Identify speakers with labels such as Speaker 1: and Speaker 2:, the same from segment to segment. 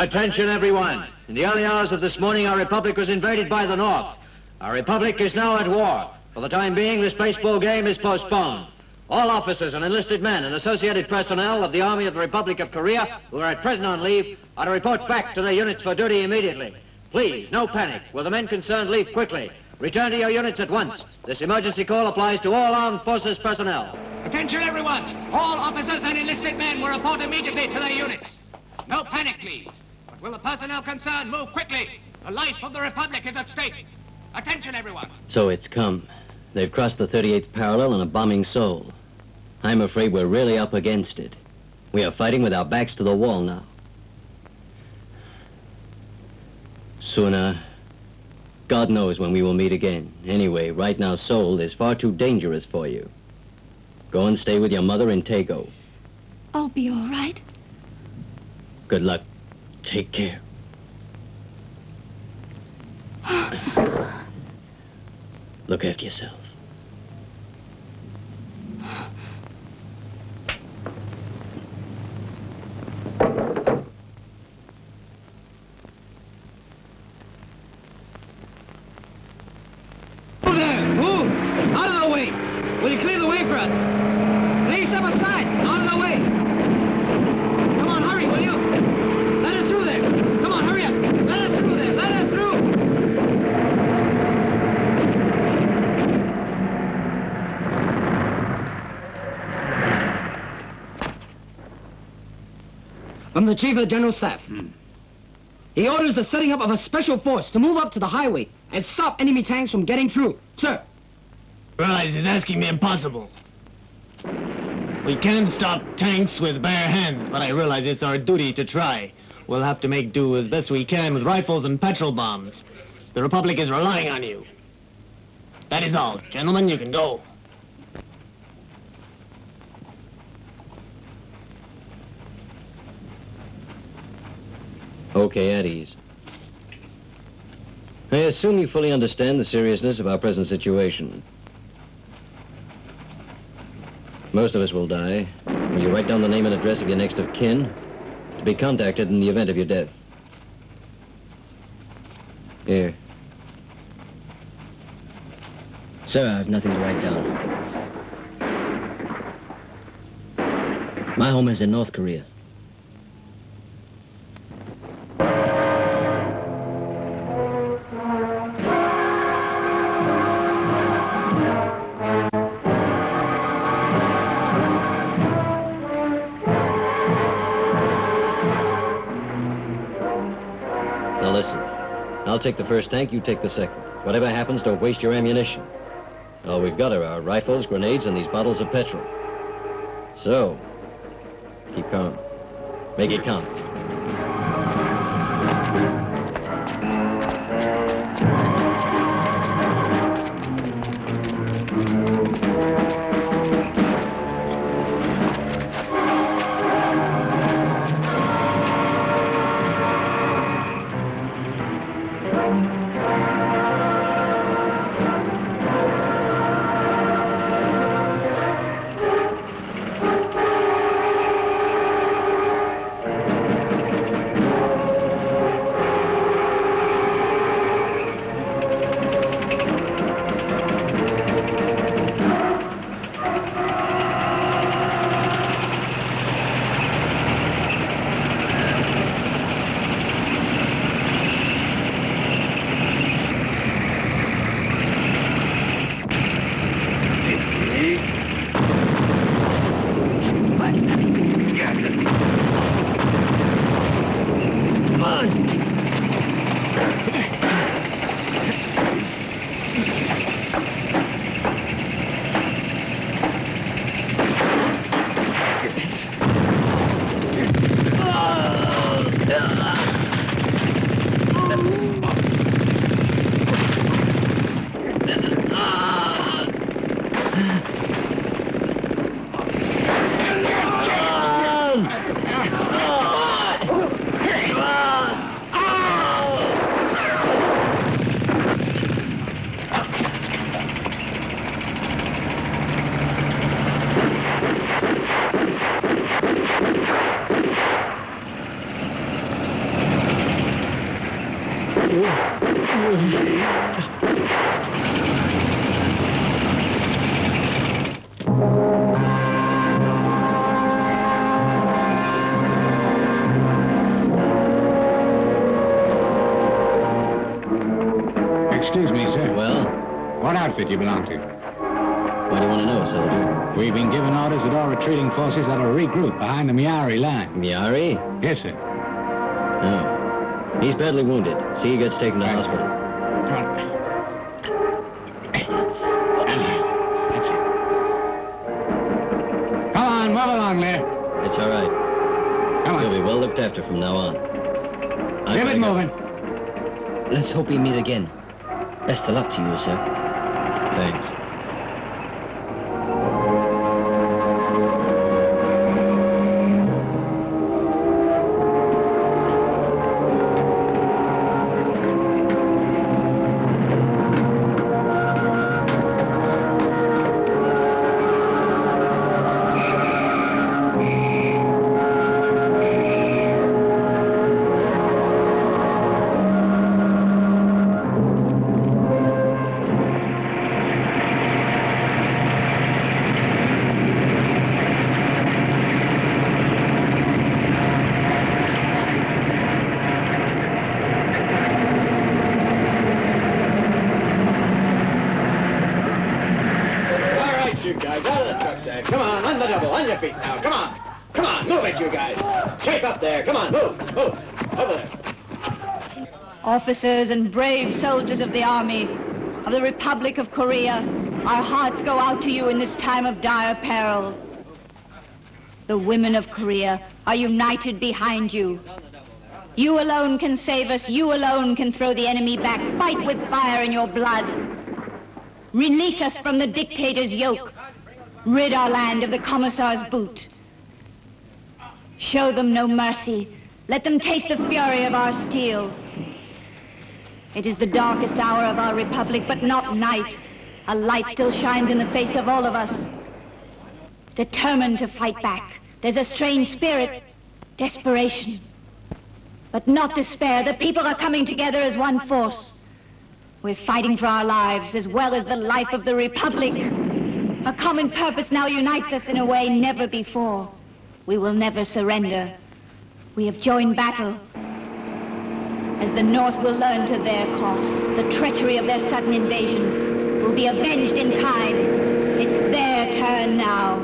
Speaker 1: Attention, everyone. In the early hours of this morning, our republic was invaded by the North. Our republic is now at war. For the time being, this baseball game is postponed. All officers and enlisted men and associated personnel of the Army of the Republic of Korea who are at present on leave are to report back to their units for duty immediately. Please, no panic. Will the men concerned leave quickly? Return to your units at once. This emergency call applies to all armed forces personnel.
Speaker 2: Attention, everyone. All officers and enlisted men will report immediately to their units. No panic, please. But will the personnel concerned move quickly? The life of the Republic is at stake. Attention, everyone.
Speaker 3: So it's come. They've crossed the 38th parallel and are bombing Seoul. I'm afraid we're really up against it. We are fighting with our backs to the wall now. Sooner, God knows when we will meet again. Anyway, right now Seoul is far too dangerous for you. Go and stay with your mother in Taego.
Speaker 4: I'll be all right.
Speaker 3: Good luck. Take care. Look after yourself.
Speaker 2: Move there! Move! Out of the way! Will you clear the way for us? Please step aside! Out of the way! Come on, hurry, will you? Let us through there! Come on, hurry up! Let us through there! Let us through! From the Chief of the General Staff. He orders the setting up of a special force to move up to the highway and stop enemy tanks from getting through. Sir.
Speaker 5: Realize he's asking the impossible. We can stop tanks with bare hands, but I realize it's our duty to try. We'll have to make do as best we can with rifles and petrol bombs. The Republic is relying on you. That is all. Gentlemen, you can go.
Speaker 3: Okay, at ease. I assume you fully understand the seriousness of our present situation. Most of us will die. Will you write down the name and address of your next of kin to be contacted in the event of your death? Here. Sir, I have nothing to write down. My home is in North Korea. Now listen, I'll take the first tank, you take the second. Whatever happens, don't waste your ammunition. All we've got are our rifles, grenades, and these bottles of petrol. So, keep calm. Make it count.
Speaker 6: Excuse me, sir.
Speaker 3: Well,
Speaker 6: What outfit you belong to?
Speaker 3: why do you want to know, soldier?
Speaker 6: We've been given orders that all retreating forces are to regroup behind the Miari line.
Speaker 3: Miari?
Speaker 6: Yes, sir.
Speaker 3: No. He's badly wounded. See, he gets taken to
Speaker 6: Right.
Speaker 3: hospital.
Speaker 6: Come on. Down here. That's it. Come on, move along there.
Speaker 3: It's all right.
Speaker 6: Come
Speaker 3: He'll
Speaker 6: on.
Speaker 3: be well looked after from now on. I'm
Speaker 6: Keep
Speaker 3: gonna
Speaker 6: it
Speaker 3: go.
Speaker 6: moving.
Speaker 3: Let's hope we meet again. Best of luck to you, sir. Thanks.
Speaker 1: All right, you guys, out of the truck there. Come on, on the double, on your feet now. Come on. Come on, move it, you guys. Shape up there. Come on, move, move. Over there.
Speaker 4: Officers and brave soldiers of the Army of the Republic of Korea, our hearts go out to you in this time of dire peril. The women of Korea are united behind you. You alone can save us. You alone can throw the enemy back. Fight with fire in your blood. Release us from the dictator's yoke. Rid our land of the commissar's boot. Show them no mercy. Let them taste the fury of our steel. It is the darkest hour of our republic, but not night. A light still shines in the face of all of us. Determined to fight back. There's a strange spirit, desperation. But not despair. The people are coming together as one force. We're fighting for our lives as well as the life of the republic. A common purpose now unites us in a way never before. We will never surrender. We have joined battle. As the North will learn to their cost, the treachery of their sudden invasion will be avenged in kind. It's their turn now.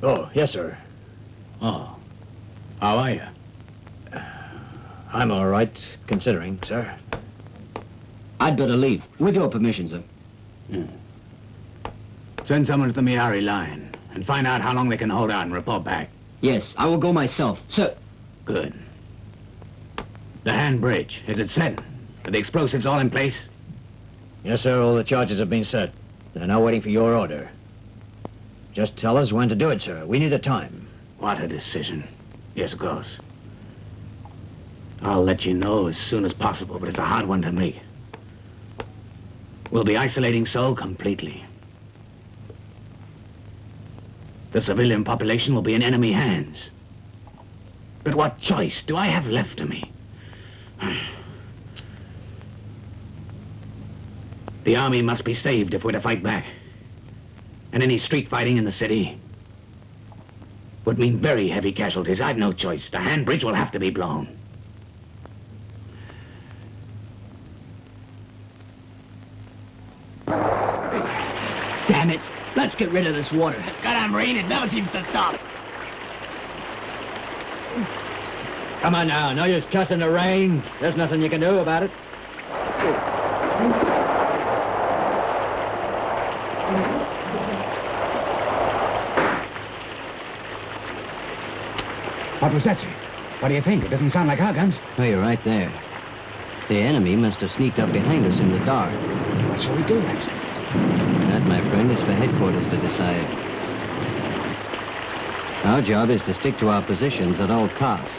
Speaker 1: Oh, yes, sir.
Speaker 6: Oh. How are you?
Speaker 1: I'm all right, considering, sir.
Speaker 2: I'd better leave. With your permission, sir.
Speaker 6: Send someone to the Miari line and find out how long they can hold out and report back.
Speaker 2: Yes, I will go myself. Sir.
Speaker 6: Good. The hand bridge, is it set? Are the explosives all in place?
Speaker 1: Yes, sir, all the charges have been set. They're now waiting for your order. Just tell us when to do it, sir. We need the time.
Speaker 6: What a decision. Yes, of course. I'll let you know as soon as possible, but it's a hard one to make. We'll be isolating Seoul completely. The civilian population will be in enemy hands. But what choice do I have left to me? The army must be saved if we're to fight back. And any street fighting in the city would mean very heavy casualties. I've no choice. The hand bridge will have to be blown.
Speaker 2: Damn it. Let's get rid of this water. Goddamn rain, it never seems to stop.
Speaker 1: Come on now, no use cussing the rain. There's nothing you can do about it.
Speaker 6: What was that, sir? What do you think? It doesn't sound like our guns.
Speaker 3: Oh, you're right there. The enemy must have sneaked up behind us in the dark.
Speaker 6: What shall we do next?
Speaker 3: That, my friend, is for headquarters to decide. Our job is to stick to our positions at all costs.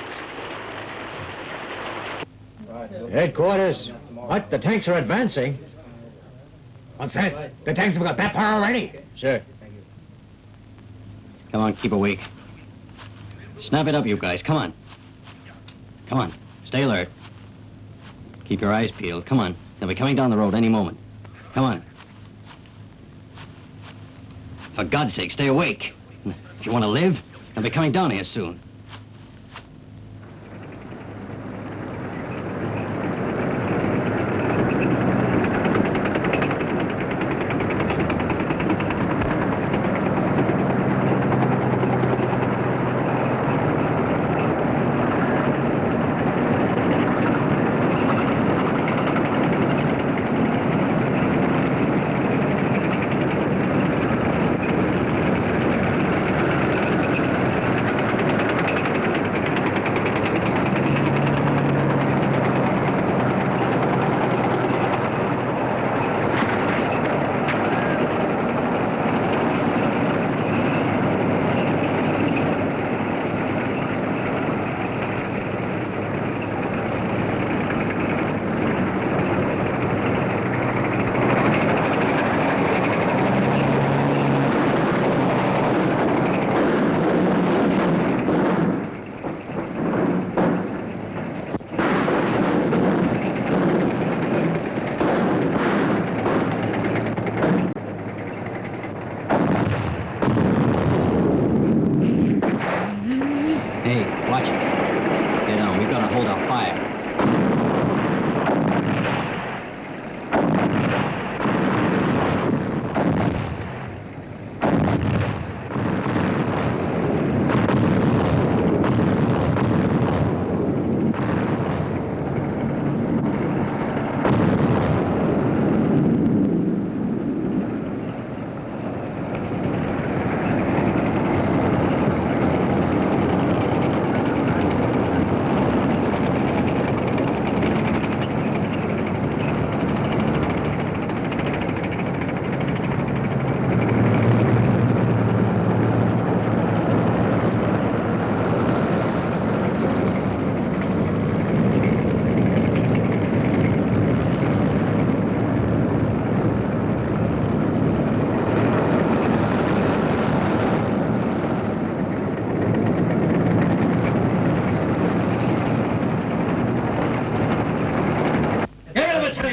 Speaker 1: Headquarters. What? The tanks are advancing.
Speaker 6: What's that? The tanks have got that far already?
Speaker 1: Sir.
Speaker 3: Come on, keep awake. Snap it up, you guys. Come on. Come on. Stay alert. Keep your eyes peeled. Come on. They'll be coming down the road any moment. Come on. For God's sake, stay awake. If you want to live, they'll be coming down here soon. Watch it. Get on. We've got to hold our fire.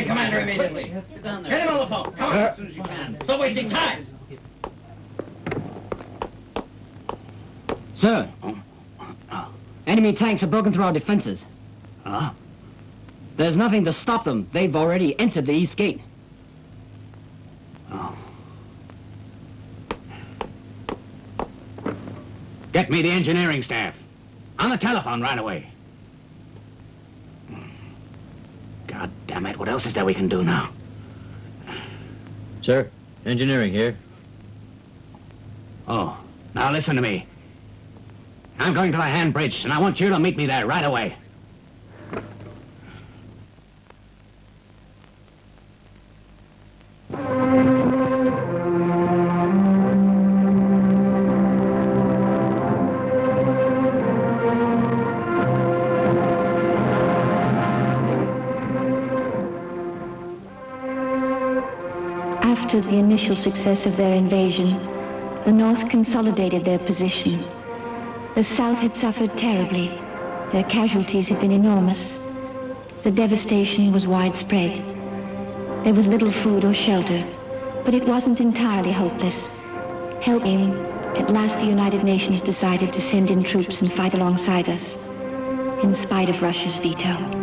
Speaker 2: Commander, immediately. Get him on the phone. Come on, as soon as you can. Stop wasting time.
Speaker 3: Sir, enemy tanks have broken through our defenses.
Speaker 6: Huh?
Speaker 3: There's nothing to stop them. They've already entered the east gate.
Speaker 6: Oh. Get me the engineering staff. On the telephone right away. God damn it, what else is there we can do now?
Speaker 1: Sir, engineering here.
Speaker 6: Oh, now listen to me. I'm going to the hand bridge, and I want you to meet me there right away.
Speaker 4: After the initial success of their invasion, the North consolidated their position. The South had suffered terribly. Their casualties had been enormous. The devastation was widespread. There was little food or shelter, but it wasn't entirely hopeless. Helping, at last the United Nations decided to send in troops and fight alongside us, in spite of Russia's veto.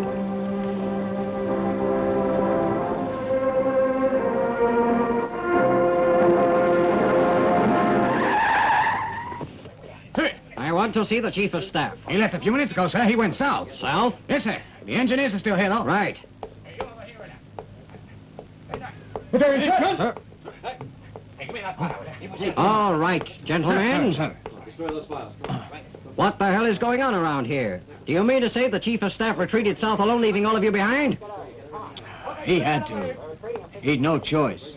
Speaker 1: I want to see the Chief of Staff.
Speaker 6: He left a few minutes ago, sir. He went south.
Speaker 1: South?
Speaker 6: Yes, sir. The engineers are still here, though.
Speaker 1: Right. All right, gentlemen.
Speaker 6: Sir.
Speaker 1: What the hell is going on around here? Do you mean to say the Chief of Staff retreated south alone, leaving all of you behind?
Speaker 2: He had to. He'd no choice.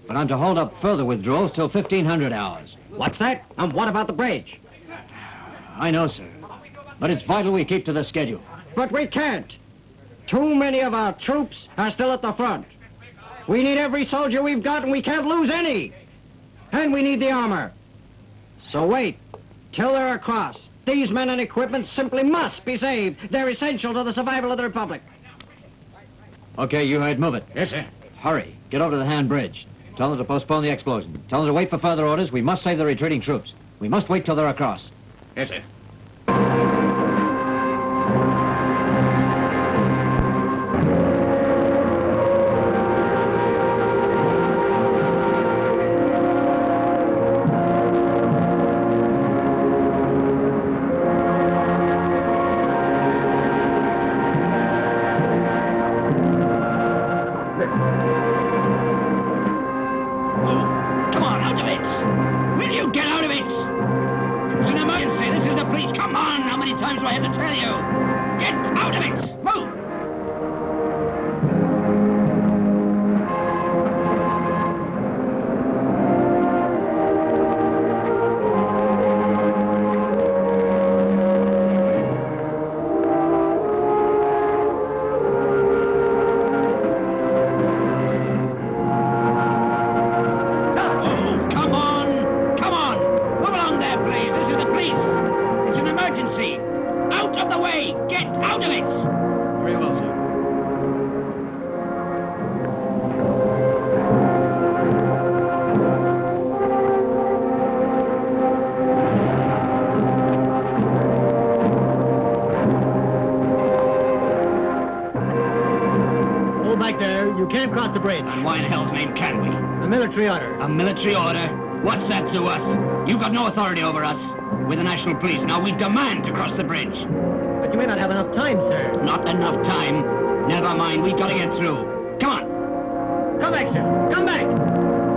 Speaker 2: But I'm to hold up further withdrawals till 1500 hours.
Speaker 1: What's that? And what about the bridge?
Speaker 2: I know, sir. But it's vital we keep to the schedule.
Speaker 1: But we can't. Too many of our troops are still at the front. We need every soldier we've got, and we can't lose any. And we need the armor. So wait till they're across. These men and equipment simply must be saved. They're essential to the survival of the Republic.
Speaker 2: Okay, you heard. Move it.
Speaker 6: Yes, sir.
Speaker 2: Hurry. Get over to the hand bridge. Tell them to postpone the explosion. Tell them to wait for further orders. We must save the retreating troops. We must wait till they're across.
Speaker 6: Yes, sir. Come on, out of it! Will you get out of it? It's an emergency. This is the police. Come on! How many times do I have to tell you? Get out of it! Move! Oh, come on! Come on! Move along there, please. This is the police. It's an emergency. Out of the way! Get out of it!
Speaker 2: Very well, sir.
Speaker 5: Hold back there. You can't cross the bridge.
Speaker 6: And why in hell's name can we?
Speaker 5: A military order.
Speaker 6: A military order? What's that to us? You've got no authority over us. We're the national police. Now we demand to cross the bridge.
Speaker 5: But you may not have enough time, sir.
Speaker 6: Not enough time. Never mind. We've got to get through. Come on.
Speaker 5: Come back, sir. Come back.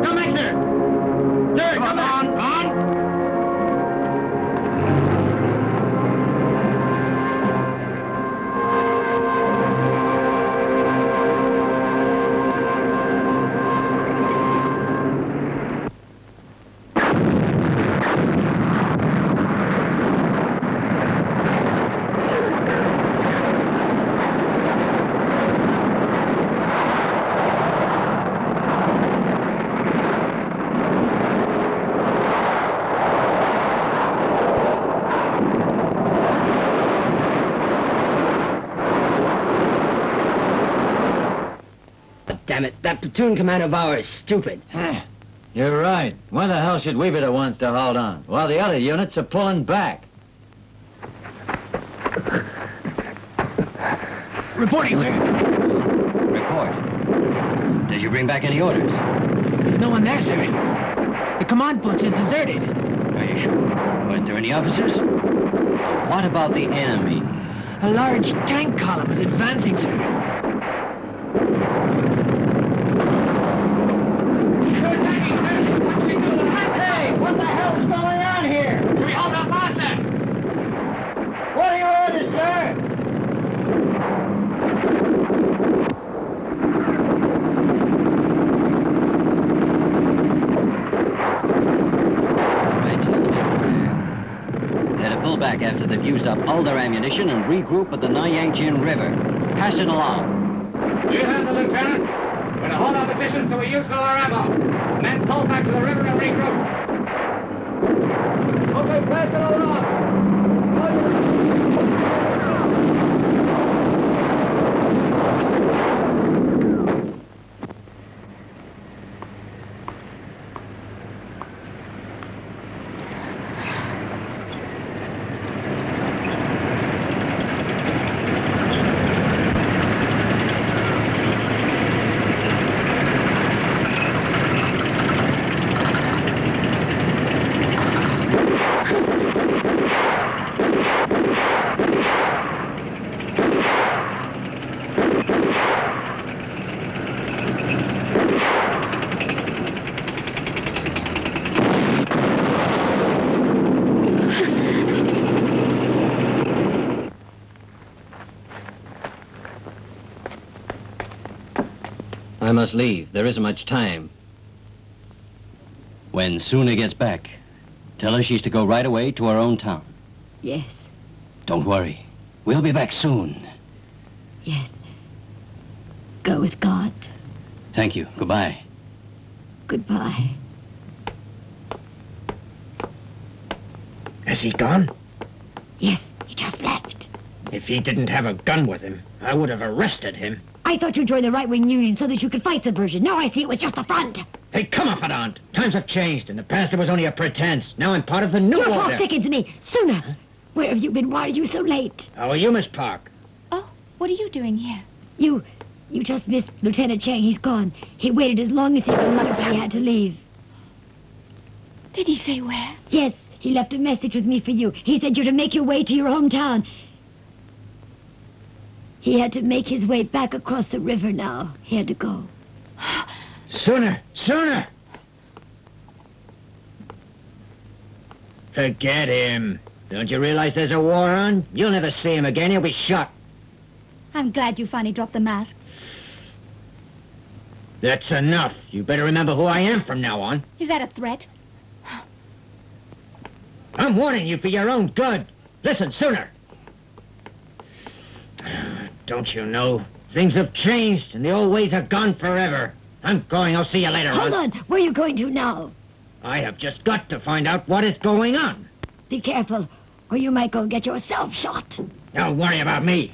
Speaker 5: Come back, sir. Sir, come back.
Speaker 6: On.
Speaker 1: Damn it, that platoon commander of ours is stupid.
Speaker 2: You're right. Why the hell should we be the ones to hold on, while the other units are pulling back?
Speaker 6: Reporting, sir.
Speaker 3: Report. Did you bring back any orders?
Speaker 5: There's no one there, sir. The command post is deserted.
Speaker 3: Are you sure? Weren't there any officers? What about the enemy?
Speaker 5: A large tank column is advancing, sir.
Speaker 1: Hey, what the hell's going on here?
Speaker 6: We hold up, Master!
Speaker 1: What are your orders, sir?
Speaker 3: Right to the left there. They're to pull back after they've used up all their ammunition and regroup at the Nanyang River. Pass it along.
Speaker 6: You have the lieutenant. We're to hold our positions till we use all our ammo. Men pull back to the river and regroup.
Speaker 1: Okay, pass it along.
Speaker 3: I must leave. There isn't much time. When Suna gets back, tell her she's to go right away to her own town.
Speaker 4: Yes,
Speaker 3: Don't worry. We'll be back soon.
Speaker 4: yes. Go with God.
Speaker 3: Thank you. Goodbye.
Speaker 4: Goodbye.
Speaker 2: Has he gone?
Speaker 4: Yes, he just left.
Speaker 2: If he didn't have a gun with him, I would have arrested him.
Speaker 4: I thought you joined the right-wing union so that you could fight subversion. Now I see it was just a front.
Speaker 2: Hey, come up, Aunt. Times have changed. In the past, it was only a pretense. Now I'm part of the new
Speaker 4: Your talk
Speaker 2: order.
Speaker 4: sickens me. Sooner. Where have you been? Why are you so late?
Speaker 2: How are you, Miss Park?
Speaker 7: Oh, what are you doing here?
Speaker 4: You just missed Lieutenant Chang. He's gone. He waited as long as he could, but he had to leave.
Speaker 7: Did he say where?
Speaker 4: Yes, he left a message with me for you. He said you're to make your way to your hometown. He had to make his way back across the river now. He had to go.
Speaker 2: Sooner! Forget him. Don't you realize there's a war on? You'll never see him again. He'll be shot.
Speaker 7: I'm glad you finally dropped the mask.
Speaker 2: That's enough. You better remember who I am from now on.
Speaker 7: Is that a threat?
Speaker 2: I'm warning you for your own good. Listen, Sooner. Don't you know? Things have changed, and the old ways are gone forever. I'm going. I'll see you later.
Speaker 4: Hold on. Where are you going to now?
Speaker 2: I have just got to find out what is going on.
Speaker 4: Be careful, or you might go get yourself shot.
Speaker 2: Don't worry about me.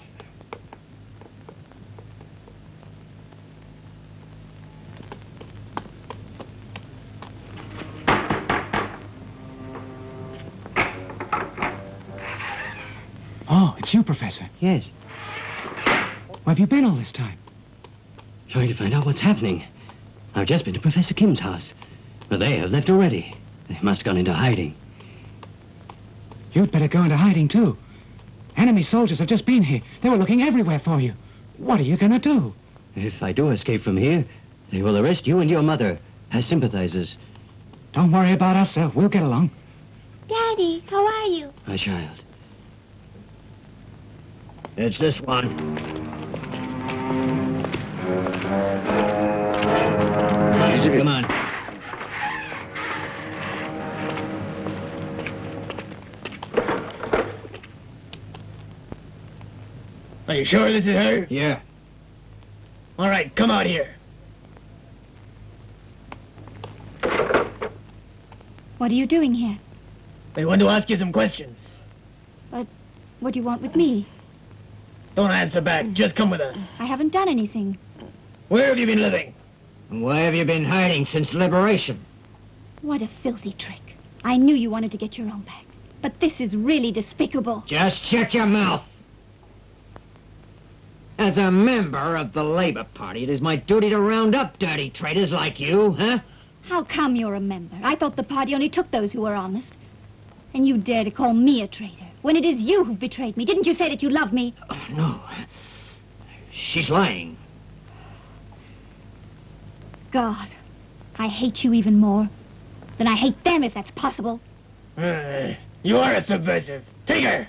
Speaker 5: Oh, it's you, Professor.
Speaker 3: Yes.
Speaker 5: Where have you been all this time?
Speaker 3: Trying to find out what's happening. I've just been to Professor Kim's house. But they have left already. They must have gone into hiding.
Speaker 5: You'd better go into hiding, too. Enemy soldiers have just been here. They were looking everywhere for you. What are you going to do?
Speaker 3: If I do escape from here, they will arrest you and your mother as sympathizers.
Speaker 5: Don't worry about us, sir. We'll get along.
Speaker 7: Daddy, how are you?
Speaker 3: My child.
Speaker 2: It's this one. Come on.
Speaker 8: Are you sure this is her?
Speaker 2: Yeah.
Speaker 8: All right, come out here.
Speaker 7: What are you doing here?
Speaker 8: I want to ask you some questions.
Speaker 7: What do you want with me?
Speaker 8: Don't answer back. Just come with us.
Speaker 7: I haven't done anything.
Speaker 8: Where have you been living?
Speaker 2: And why have you been hiding since liberation?
Speaker 7: What a filthy trick. I knew you wanted to get your own back. But this is really despicable.
Speaker 2: Just shut your mouth. As a member of the Labor Party, it is my duty to round up dirty traitors like you, huh?
Speaker 7: How come you're a member? I thought the party only took those who were honest. And you dare to call me a traitor, when it is you who've betrayed me. Didn't you say that you love me?
Speaker 2: Oh, no. She's lying.
Speaker 7: God, I hate you even more than I hate them, if that's possible.
Speaker 8: You are a subversive. Take her.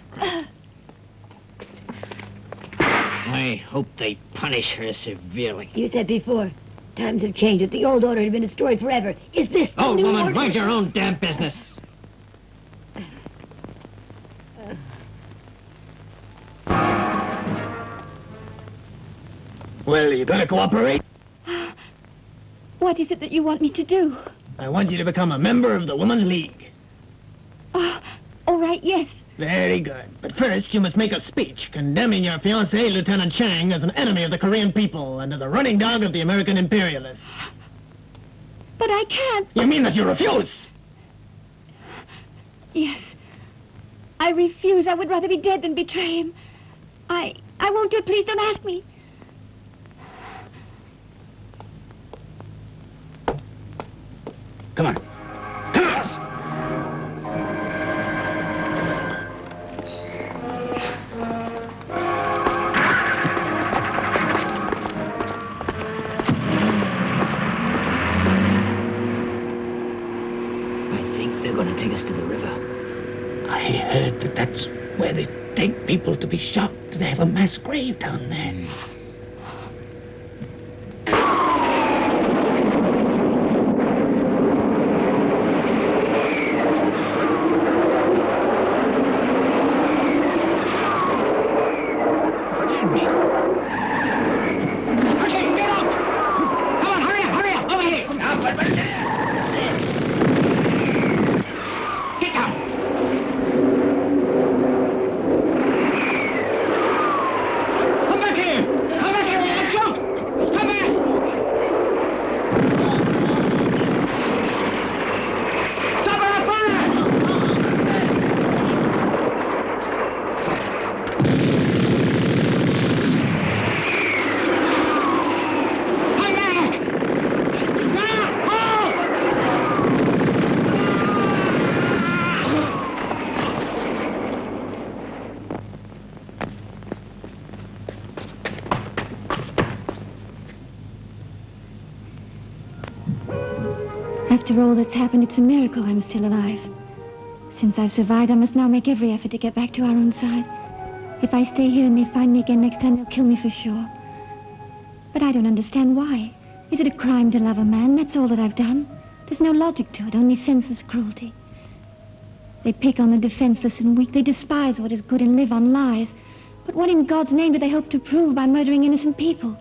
Speaker 2: I hope they punish her severely.
Speaker 4: You said before, times have changed. If the old order had been destroyed forever, is this the
Speaker 2: Oh,
Speaker 4: new
Speaker 2: woman,
Speaker 4: order?
Speaker 2: mind your own damn business.
Speaker 8: Well, you gonna cooperate?
Speaker 7: What is it that you want me to do?
Speaker 8: I want you to become a member of the Women's League.
Speaker 7: All right, yes.
Speaker 8: Very good. But first, you must make a speech condemning your fiancé, Lieutenant Chang, as an enemy of the Korean people and as a running dog of the American imperialists.
Speaker 7: But I can't.
Speaker 8: You mean that you refuse?
Speaker 7: Yes. I refuse. I would rather be dead than betray him. I won't do it. Please don't ask me.
Speaker 6: Come on. Come on.
Speaker 2: I think they're going to take us to the river.
Speaker 6: I heard that that's where they take people to be shot. They have a mass grave down there. behind me. Okay, get out! Come on, hurry up, over here! Get down! Come back here! Come back here, man! Shoot! Come back! Stop her fire! Come back! Stop! Hold!
Speaker 7: After all that's happened, it's a miracle I'm still alive. Since I've survived, I must now make every effort to get back to our own side. If I stay here and they find me again next time, they'll kill me for sure. But I don't understand why. Is it a crime to love a man? That's all that I've done. There's no logic to it, only senseless cruelty. They pick on the defenseless and weak. They despise what is good and live on lies. But what in God's name do they hope to prove by murdering innocent people?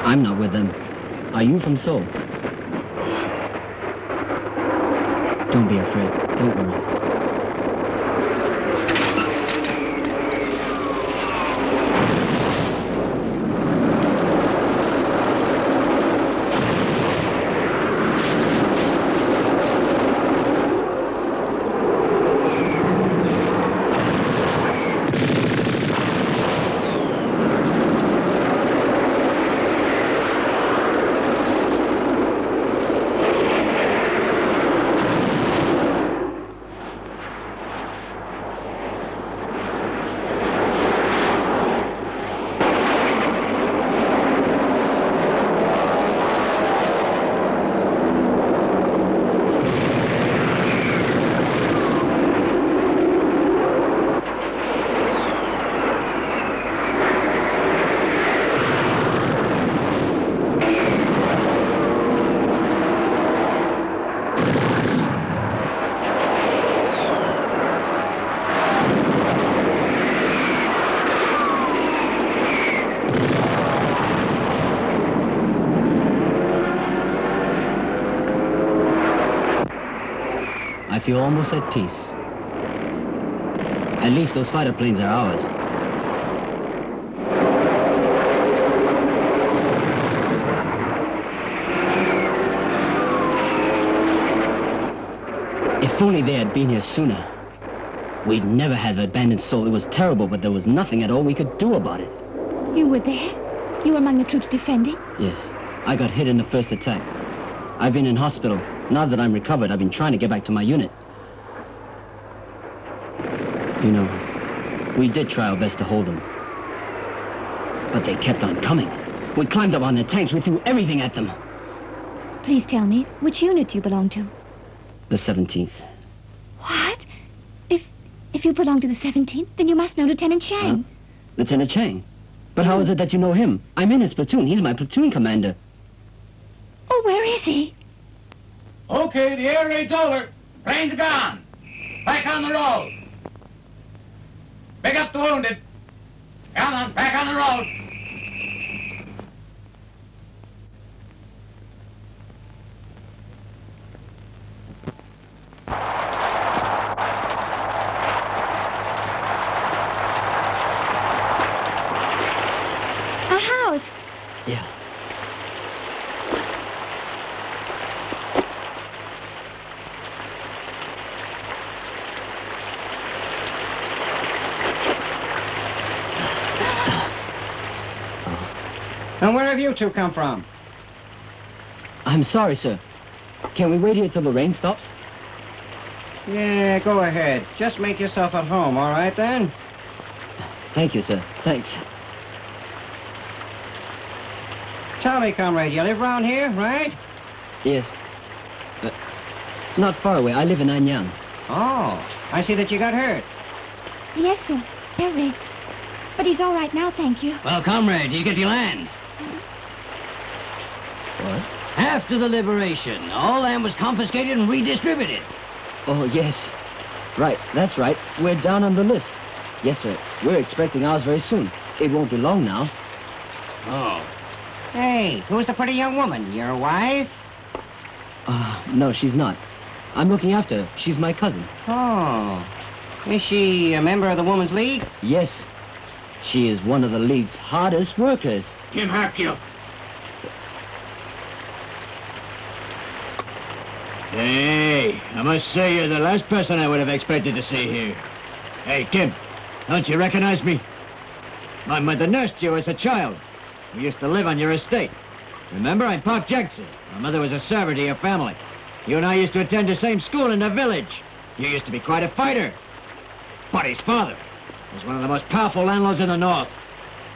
Speaker 3: I'm not with them. Are you from Seoul? Don't be afraid. Don't worry. I feel almost at peace. At least those fighter planes are ours. If only they had been here sooner. We'd never have abandoned Seoul. It was terrible, but there was nothing at all we could do about it.
Speaker 7: You were there? You were among the troops defending?
Speaker 3: Yes. I got hit in the first attack. I've been in hospital. Now that I'm recovered, I've been trying to get back to my unit. You know, we did try our best to hold them. But they kept on coming. We climbed up on their tanks. We threw everything at them.
Speaker 7: Please tell me, which unit do you belong to?
Speaker 3: The 17th.
Speaker 7: What? If you belong to the 17th, then you must know Lieutenant Chang.
Speaker 3: Huh? Lieutenant Chang? But how is it that you know him? I'm in his platoon. He's my platoon commander.
Speaker 7: Oh, where is he?
Speaker 6: Okay, the air raid's over. Planes are gone. Back on the road. Pick up the wounded. Come on, back on the road.
Speaker 7: A house.
Speaker 3: Yeah.
Speaker 2: And where have you two come from?
Speaker 3: I'm sorry, sir. Can we wait here till the rain stops?
Speaker 2: Yeah, go ahead. Just make yourself at home, all right, then?
Speaker 3: Thank you, sir. Thanks.
Speaker 2: Tell me, comrade, you live around here, right?
Speaker 3: Yes. Not far away. I live in Anyang.
Speaker 2: Oh, I see that you got hurt.
Speaker 7: Yes, sir. Air raids. But he's all right now, thank you.
Speaker 1: Well, comrade, did you get your land?
Speaker 3: What?
Speaker 1: After the liberation, all land was confiscated and redistributed.
Speaker 3: Oh, yes. Right, that's right. We're down on the list. Yes, sir. We're expecting ours very soon. It won't be long now.
Speaker 1: Oh.
Speaker 2: Hey, who's the pretty young woman? Your wife?
Speaker 3: No, she's not. I'm looking after her. She's my cousin.
Speaker 2: Oh. Is she a member of the Women's League?
Speaker 3: Yes. She is one of the League's hardest workers.
Speaker 6: Kim Harkiel.
Speaker 1: Hey, I must say you're the last person I would have expected to see here. Hey, Kim, don't you recognize me? My mother nursed you as a child. We used to live on your estate. Remember, I'm Park Jackson. My mother was a servant to your family. You and I used to attend the same school in the village. You used to be quite a fighter. Buddy's father was one of the most powerful landlords in the north.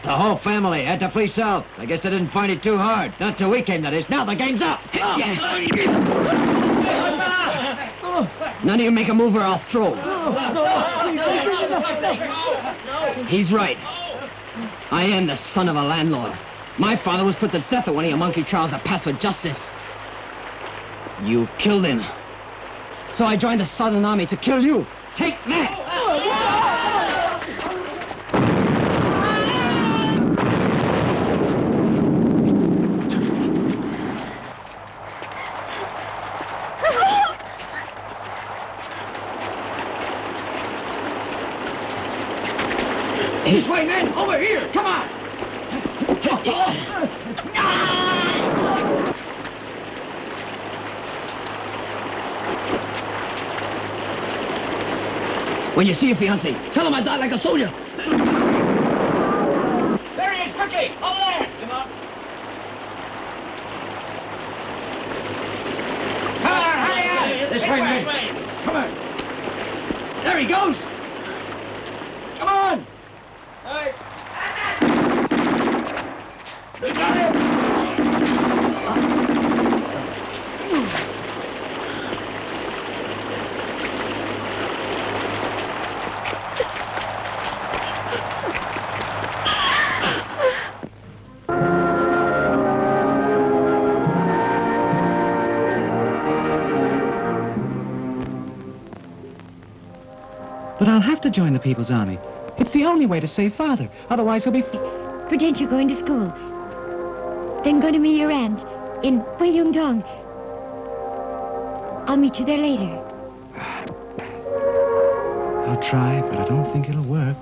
Speaker 1: The whole family had to flee south. I guess they didn't find it too hard. Not till we came, that is. Now the game's up.
Speaker 3: None of you make a move or I'll throw. He's right. I am the son of a landlord. My father was put to death at one of your monkey trials that passed for justice. You killed him. So I joined the Southern Army to kill you. Take that!
Speaker 6: This way, men! Over here! Come on!
Speaker 3: When you see your fiancé, tell him I died like a soldier.
Speaker 6: There he is! Quickly! Over there! Come on! Come on, hurry up! This way, men! Come on! There he goes! Come on! We got him!
Speaker 9: But I'll have to join the People's Army. It's the only way to save Father. Otherwise, he'll be...
Speaker 7: Pretend you're going to school. Then go to meet your aunt in Yeong-ju. I'll meet you there later.
Speaker 9: I'll try, but I don't think it'll work.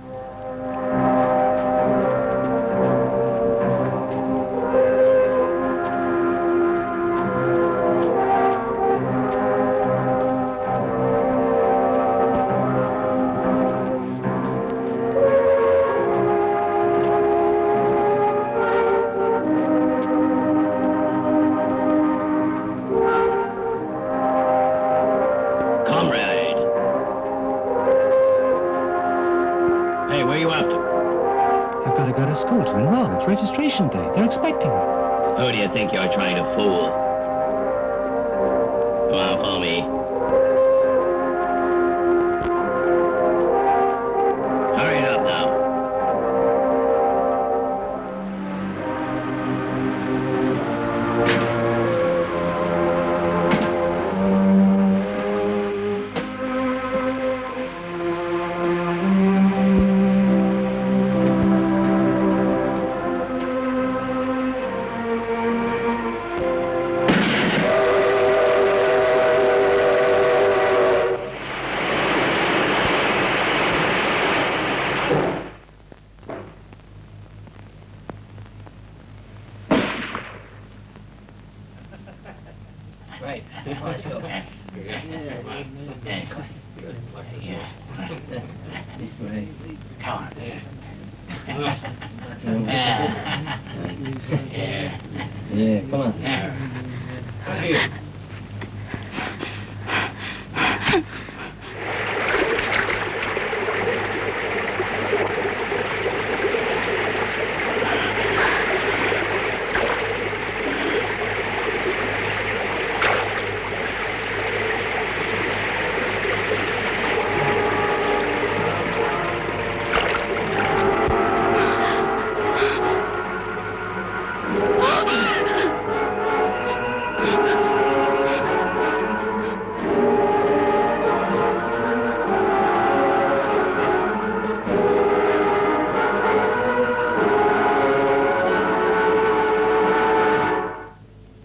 Speaker 9: Registration day. They're expecting me.
Speaker 3: Who do you think you're trying to fool? Come on, follow me. Hurry it up now.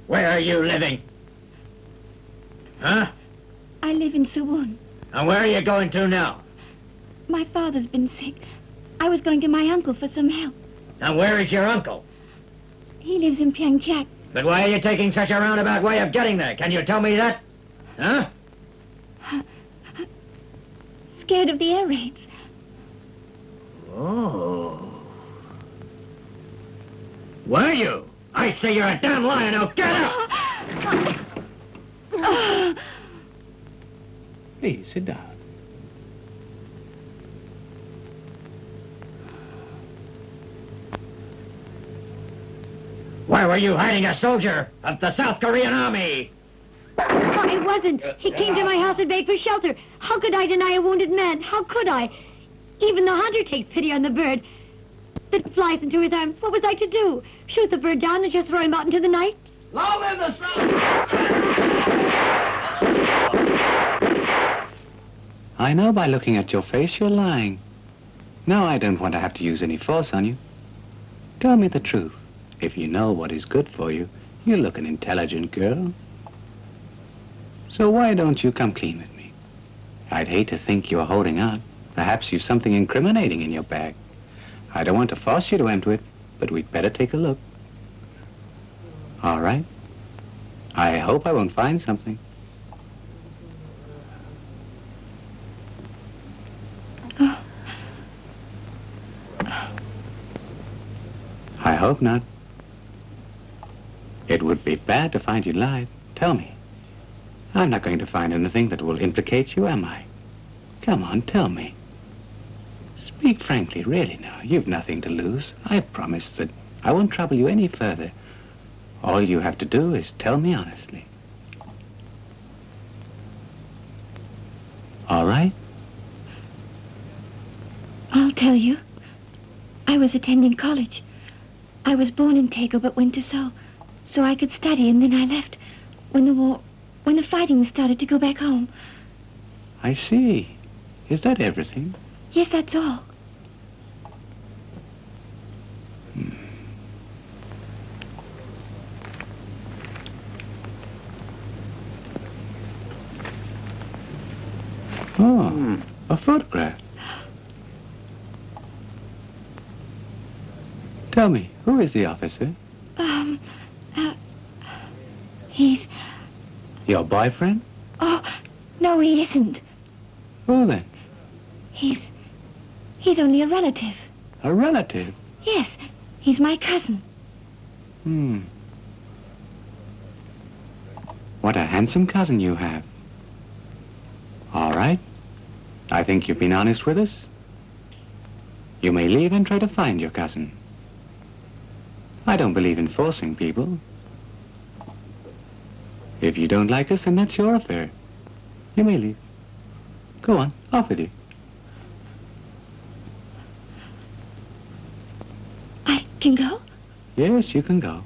Speaker 6: Where are you living? Huh?
Speaker 7: I live in Seoul.
Speaker 6: And where are you going to now?
Speaker 7: My father's been sick. I was going to my uncle for some help.
Speaker 6: And where is your uncle?
Speaker 7: He lives in Kwon-taek.
Speaker 6: But why are you taking such a roundabout way of getting there? Can you tell me that? Huh?
Speaker 7: Scared of the air raids.
Speaker 6: Oh. Were you? I say you're a damn liar. Now get out!
Speaker 9: Please, sit down.
Speaker 6: Why were you hiding a soldier of the South Korean Army?
Speaker 7: Oh, it wasn't. He came to my house and begged for shelter. How could I deny a wounded man? How could I? Even the hunter takes pity on the bird that flies into his arms. What was I to do? Shoot the bird down and just throw him out into the night?
Speaker 2: Long in the sun!
Speaker 9: I know by looking at your face you're lying. No, I don't want to have to use any force on you. Tell me the truth. If you know what is good for you, you look an intelligent girl. So why don't you come clean with me? I'd hate to think you're holding out. Perhaps you've something incriminating in your bag. I don't want to force you to empty it, but we'd better take a look. All right? I hope I won't find something. I hope not. It would be bad to find you lied. Tell me. I'm not going to find anything that will implicate you, am I? Come on, tell me. Speak frankly, really now. You've nothing to lose. I promise that I won't trouble you any further. All you have to do is tell me honestly. All right?
Speaker 7: I'll tell you. I was attending college. I was born in Tago but went to Seoul so I could study, and then I left when the fighting started to go back home.
Speaker 9: I see. Is that everything?
Speaker 7: Yes, that's all.
Speaker 9: Oh, A photograph? Tell me, who is the officer?
Speaker 7: He's...
Speaker 9: Your boyfriend?
Speaker 7: Oh, no, he isn't.
Speaker 9: Who then?
Speaker 7: He's only a relative.
Speaker 9: A relative?
Speaker 7: Yes, he's my cousin.
Speaker 9: What a handsome cousin you have. All right. I think you've been honest with us. You may leave and try to find your cousin. I don't believe in forcing people. If you don't like us, then that's your affair. You may leave. Go on, off with you.
Speaker 7: I can go?
Speaker 9: Yes, you can go.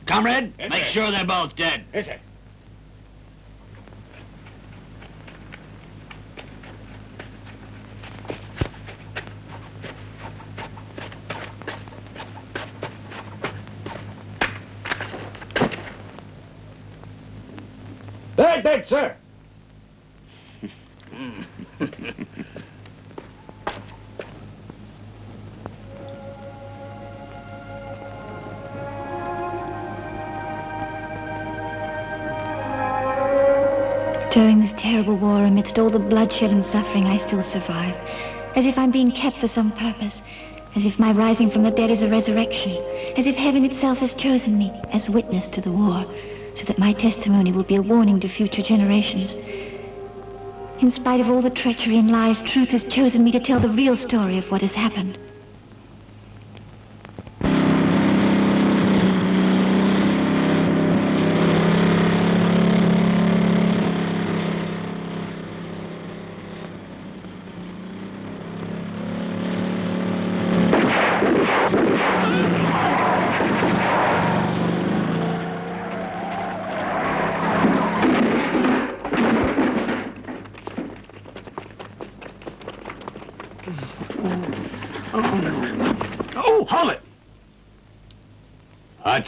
Speaker 6: Comrade, make sure they're both dead.
Speaker 2: Yes, sir. Dead, sir.
Speaker 7: During this terrible war, amidst all the bloodshed and suffering, I still survive. As if I'm being kept for some purpose. As if my rising from the dead is a resurrection. As if heaven itself has chosen me as witness to the war, so that my testimony will be a warning to future generations. In spite of all the treachery and lies, truth has chosen me to tell the real story of what has happened.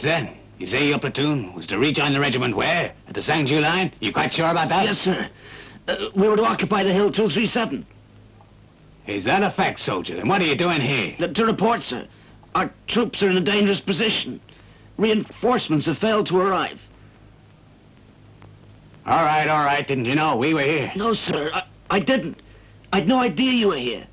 Speaker 6: What's then? You say your platoon was to rejoin the regiment where? At the Sangju line? You quite sure about that?
Speaker 1: Yes, sir. We were to occupy the hill 237.
Speaker 6: Is that a fact, soldier? Then what are you doing here?
Speaker 1: To report, sir. Our troops are in a dangerous position. Reinforcements have failed to arrive.
Speaker 6: All right. Didn't you know we were here?
Speaker 1: No, sir. I didn't. I'd no idea you were here.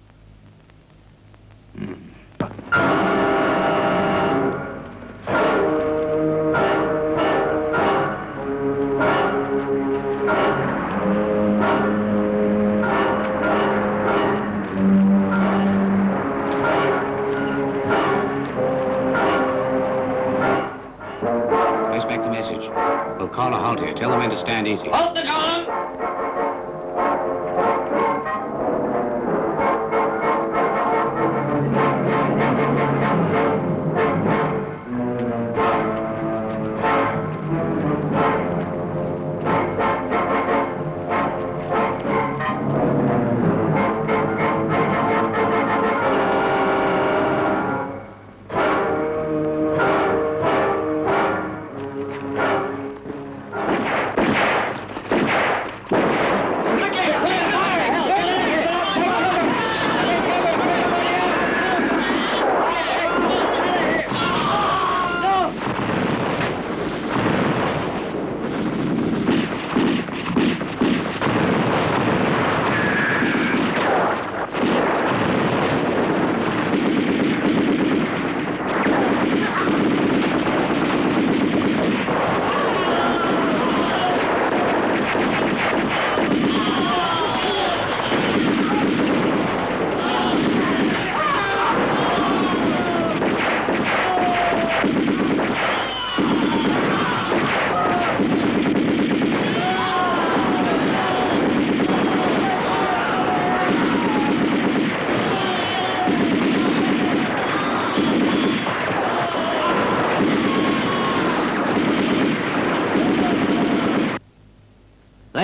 Speaker 6: Expect the message. We'll call a halt here. Tell the men to stand easy.
Speaker 2: Halt the column!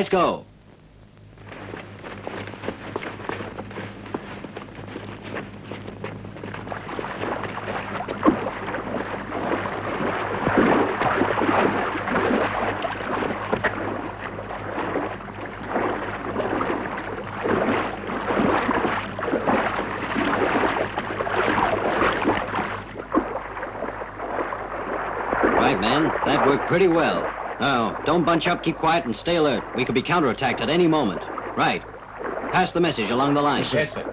Speaker 3: Let's go. Right, man. That worked pretty well. Now, don't bunch up, keep quiet, and stay alert. We could be counterattacked at any moment. Right. Pass the message along the line.
Speaker 6: Yes, sir.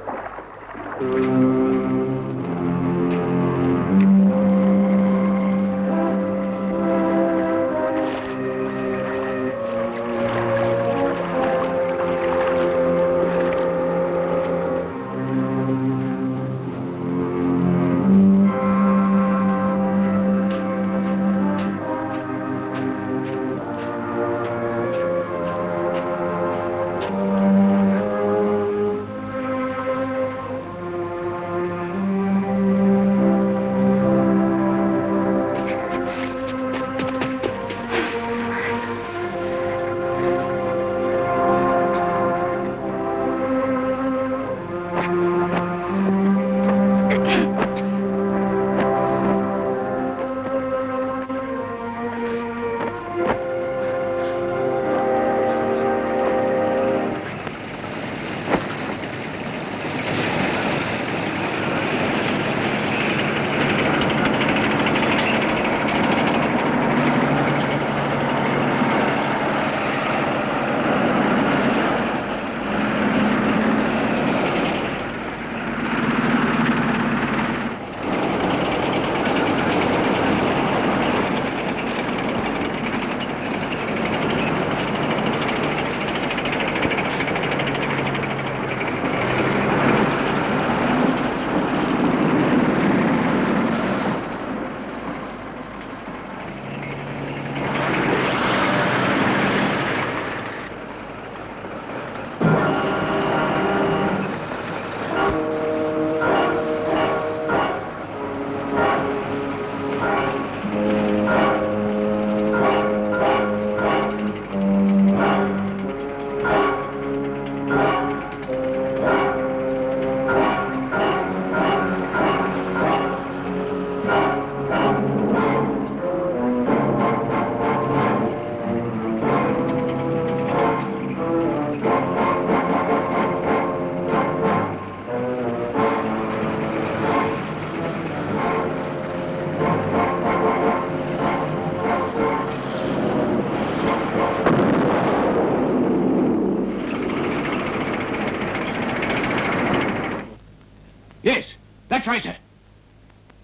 Speaker 6: Yes, that's right, sir.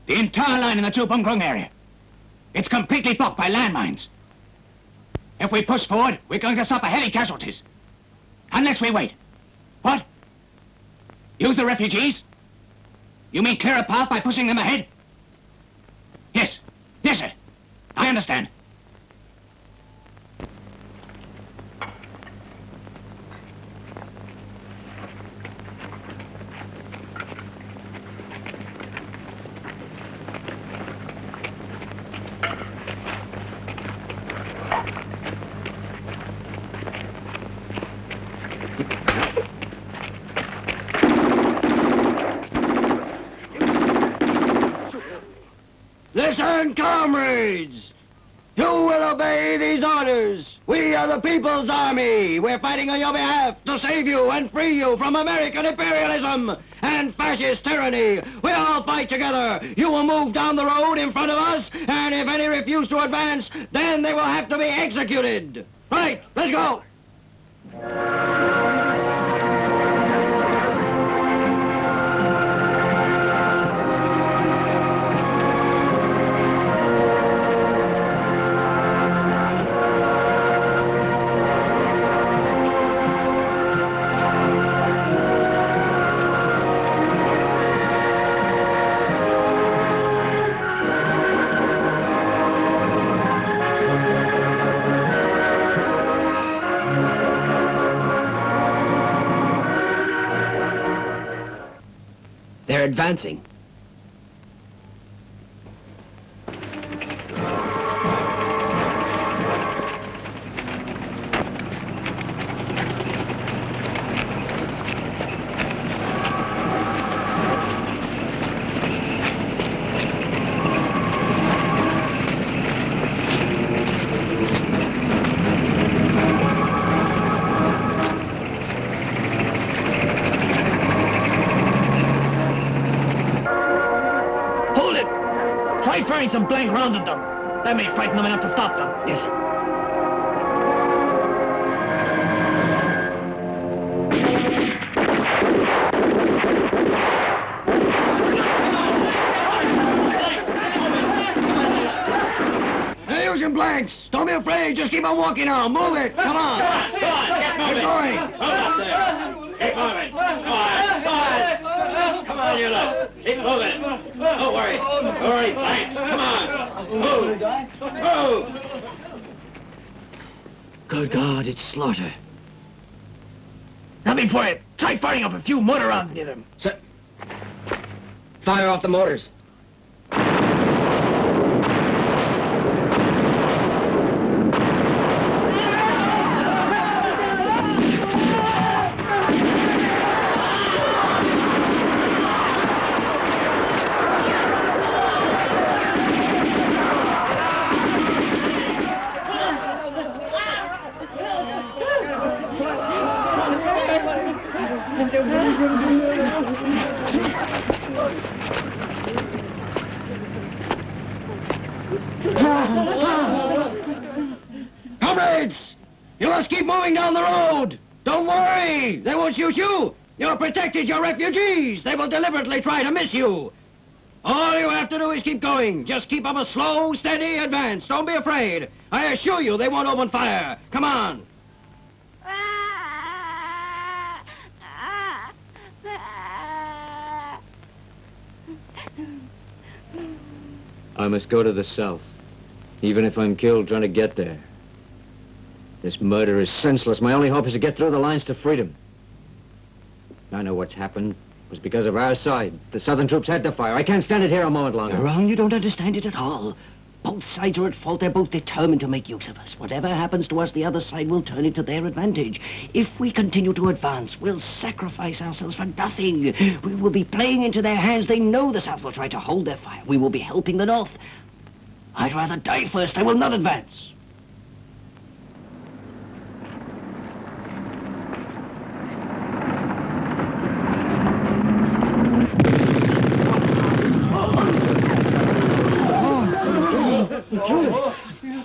Speaker 6: The entire line in the Chu-Bung-Krung area. It's completely blocked by landmines. If we push forward, we're going to suffer heavy casualties. Unless we wait. What? Use the refugees? You mean clear a path by pushing them ahead? Yes. Yes, sir. I understand.
Speaker 1: Listen, comrades! You will obey these orders. We are the People's Army. We're fighting on your behalf to save you and free you from American imperialism and fascist tyranny. We all fight together. You will move down the road in front of us, and if any refuse to advance, then they will have to be executed. Right, let's go.
Speaker 3: They're advancing.
Speaker 8: Try firing some blank rounds at them. That may frighten them enough to stop them.
Speaker 6: Yes, sir.
Speaker 2: They're using blanks. Don't be afraid. Just keep on walking now. Move it. Come on.
Speaker 6: Go on, get moving.
Speaker 2: Keep going.
Speaker 6: Move up there. Keep moving. Go on, go on. Come on, you lot. Keep moving. Don't worry. Don't worry, thanks. Come on. Move. Move.
Speaker 2: Good God, it's slaughter.
Speaker 8: Now before it, try firing up a few mortar rounds near them.
Speaker 2: Sir. Fire off the mortars. Comrades! You must keep moving down the road! Don't worry! They won't shoot you! You're protected, you're refugees! They will deliberately try to miss you! All you have to do is keep going. Just keep up a slow, steady advance. Don't be afraid. I assure you they won't open fire. Come on!
Speaker 3: I must go to the south, even if I'm killed trying to get there. This murder is senseless. My only hope is to get through the lines to freedom. I know what's happened. It was because of our side. The southern troops had to fire. I can't stand it here a moment longer.
Speaker 2: You're wrong. You don't understand it at all. Both sides are at fault. They're both determined to make use of us. Whatever happens to us, the other side will turn it to their advantage. If we continue to advance, we'll sacrifice ourselves for nothing. We will be playing into their hands. They know the South will try to hold their fire. We will be helping the North. I'd rather die first. I will not advance.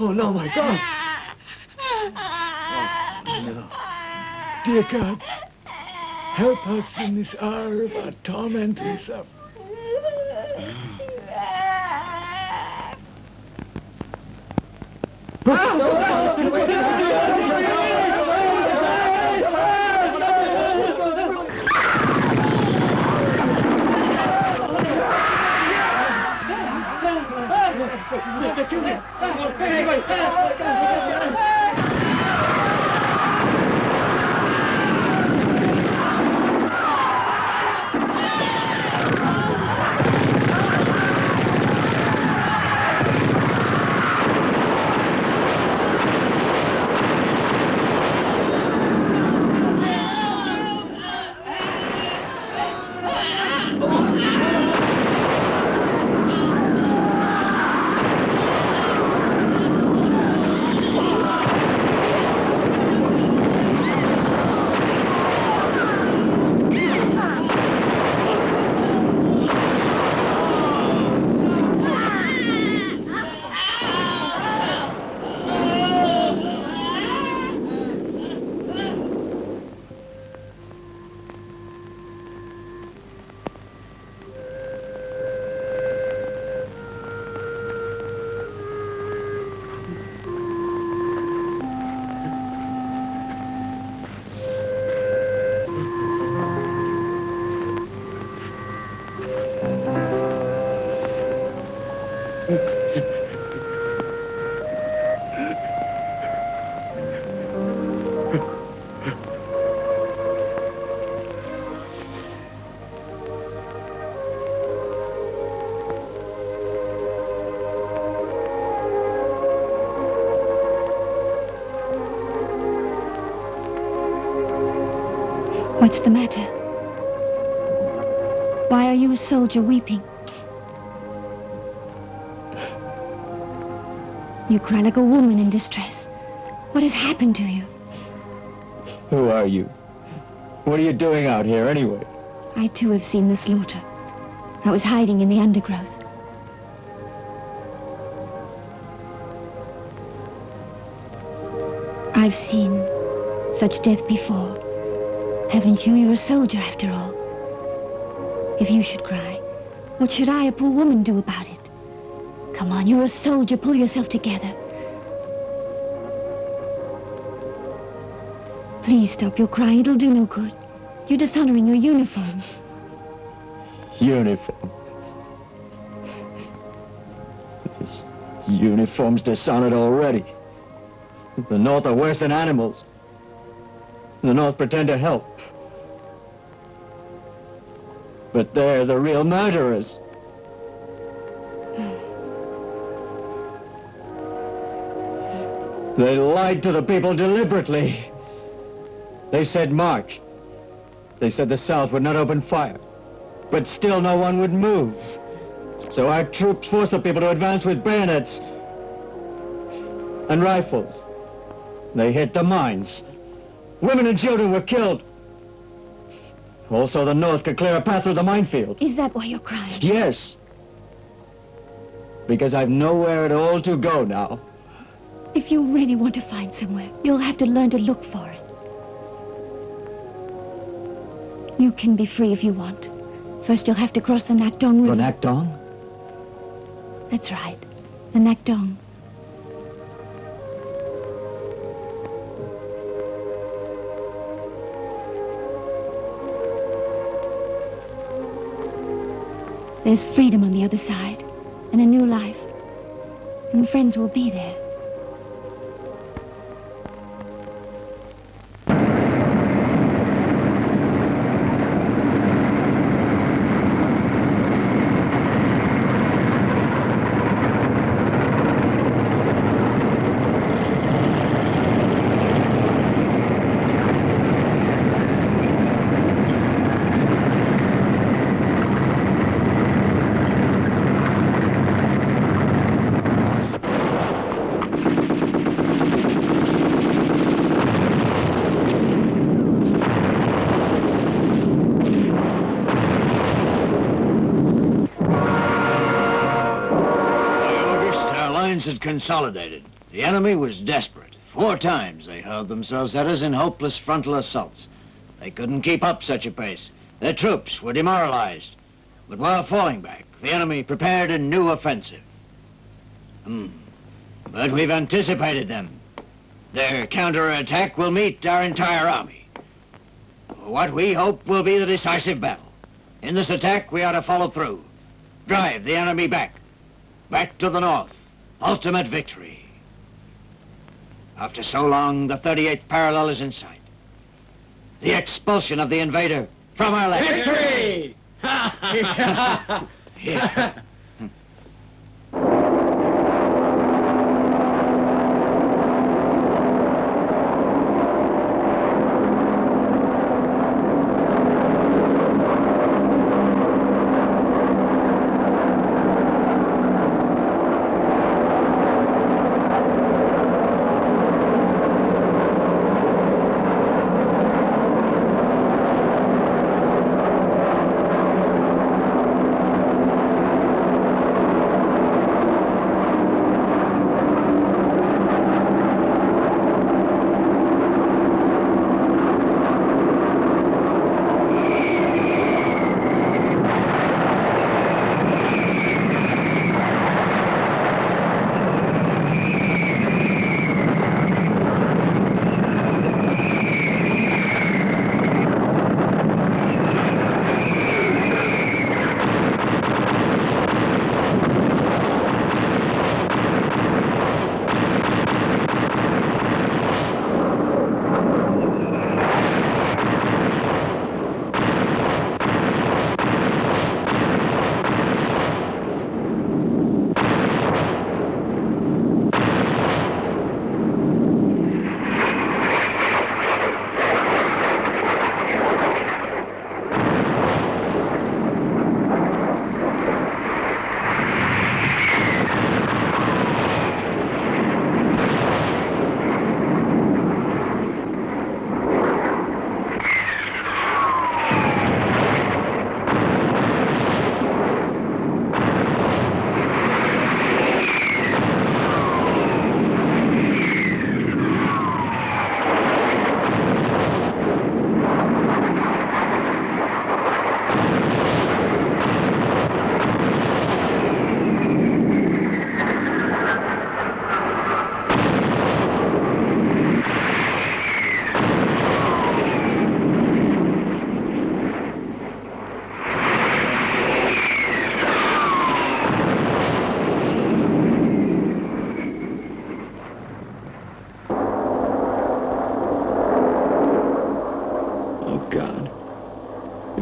Speaker 8: Oh, no, my God. Dear God, help us in this hour of our torment and suffering.
Speaker 7: What's the matter? Why are you a soldier weeping? You cry like a woman in distress. What has happened to you?
Speaker 8: Who are you? What are you doing out here anyway?
Speaker 7: I too have seen the slaughter. I was hiding in the undergrowth. I've seen such death before. Haven't you? You're a soldier, after all. If you should cry, what should I, a poor woman, do about it? Come on, you're a soldier. Pull yourself together. Please stop your crying. It'll do no good. You're dishonoring your uniform.
Speaker 1: Uniform. This uniform's dishonored already. The North are worse than animals. The North pretend to help. But they're the real murderers. They lied to the people deliberately. They said march. They said the South would not open fire. But still no one would move. So our troops forced the people to advance with bayonets and rifles. They hit the mines. Women and children were killed. Also, the North could clear a path through the minefield.
Speaker 7: Is that why you're crying?
Speaker 1: Yes. Because I've nowhere at all to go now.
Speaker 7: If you really want to find somewhere, you'll have to learn to look for it. You can be free if you want. First, you'll have to cross the Nakdong River.
Speaker 1: The Nakdong?
Speaker 7: That's right. The Nakdong. There's freedom on the other side, and a new life. And friends will be there.
Speaker 1: Had consolidated. The enemy was desperate. 4 times they hurled themselves at us in hopeless frontal assaults. They couldn't keep up such a pace. Their troops were demoralized. But while falling back, the enemy prepared a new offensive. But we've anticipated them. Their counterattack will meet our entire army. What we hope will be the decisive battle. In this attack, we are to follow through. Drive the enemy back. Back to the north. Ultimate victory. After so long, the 38th parallel is in sight. The expulsion of the invader from our land.
Speaker 2: Victory!
Speaker 1: Yeah.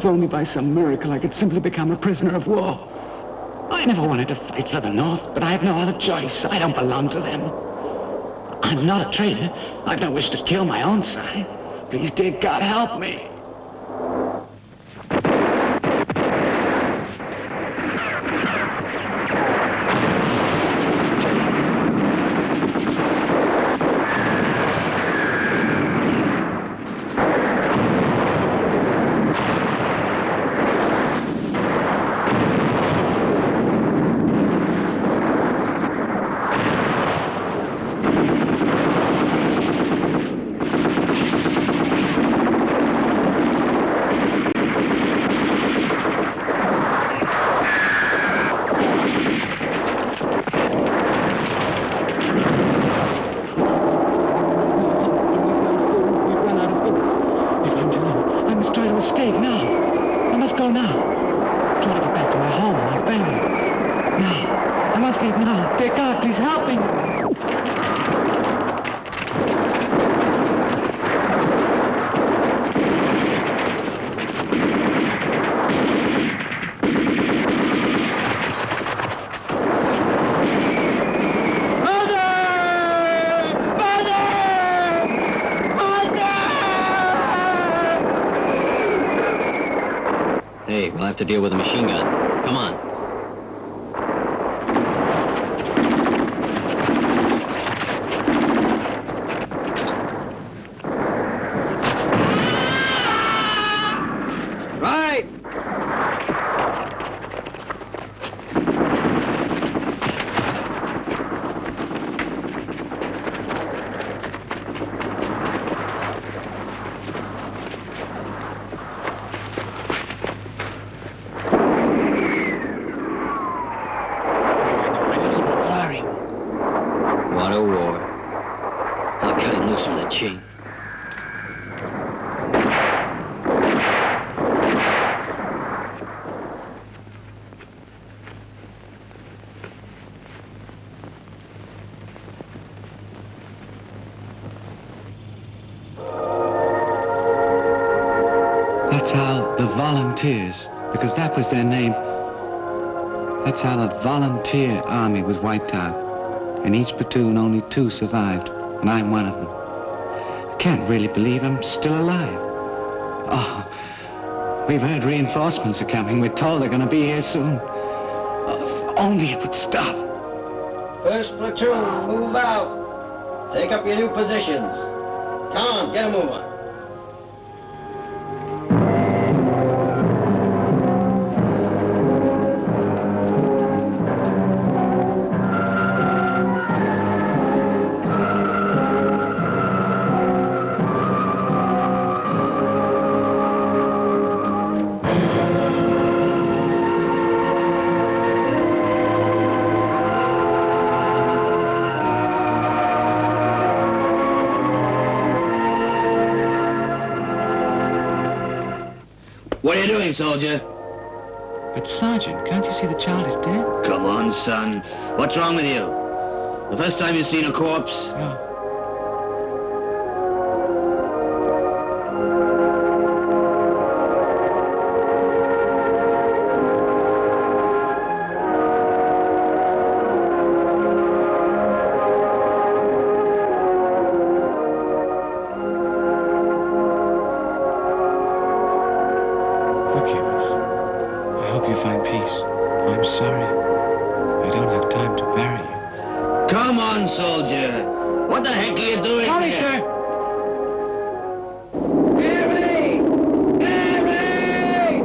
Speaker 9: only by some miracle I could simply become a prisoner of war. I never wanted to fight for the North, but I have no other choice. I don't belong to them. I'm not a traitor. I've no wish to kill my own side. Please, dear God, help me.
Speaker 3: Hey, we'll have to deal with a machine gun. Come on.
Speaker 1: Right!
Speaker 3: What a war. I'll cut him loose from the chain.
Speaker 9: That's how the volunteers, because that was their name, that's how the volunteer army was wiped out. In each platoon, only 2 survived, and I'm one of them. I can't really believe I'm still alive. Oh, we've heard reinforcements are coming. We're told they're going to be here soon. Oh, if only it would stop.
Speaker 3: First platoon, move out. Take up your new positions. Come on, get a move on.
Speaker 1: What are you doing, soldier?
Speaker 9: But, Sergeant, can't you see the child is dead?
Speaker 1: Come on, son. What's wrong with you? The first time you've seen a corpse?
Speaker 9: No.
Speaker 1: Come on, soldier. What the heck are you doing
Speaker 2: Sorry,
Speaker 1: here?
Speaker 2: sir.
Speaker 1: Harry! Harry!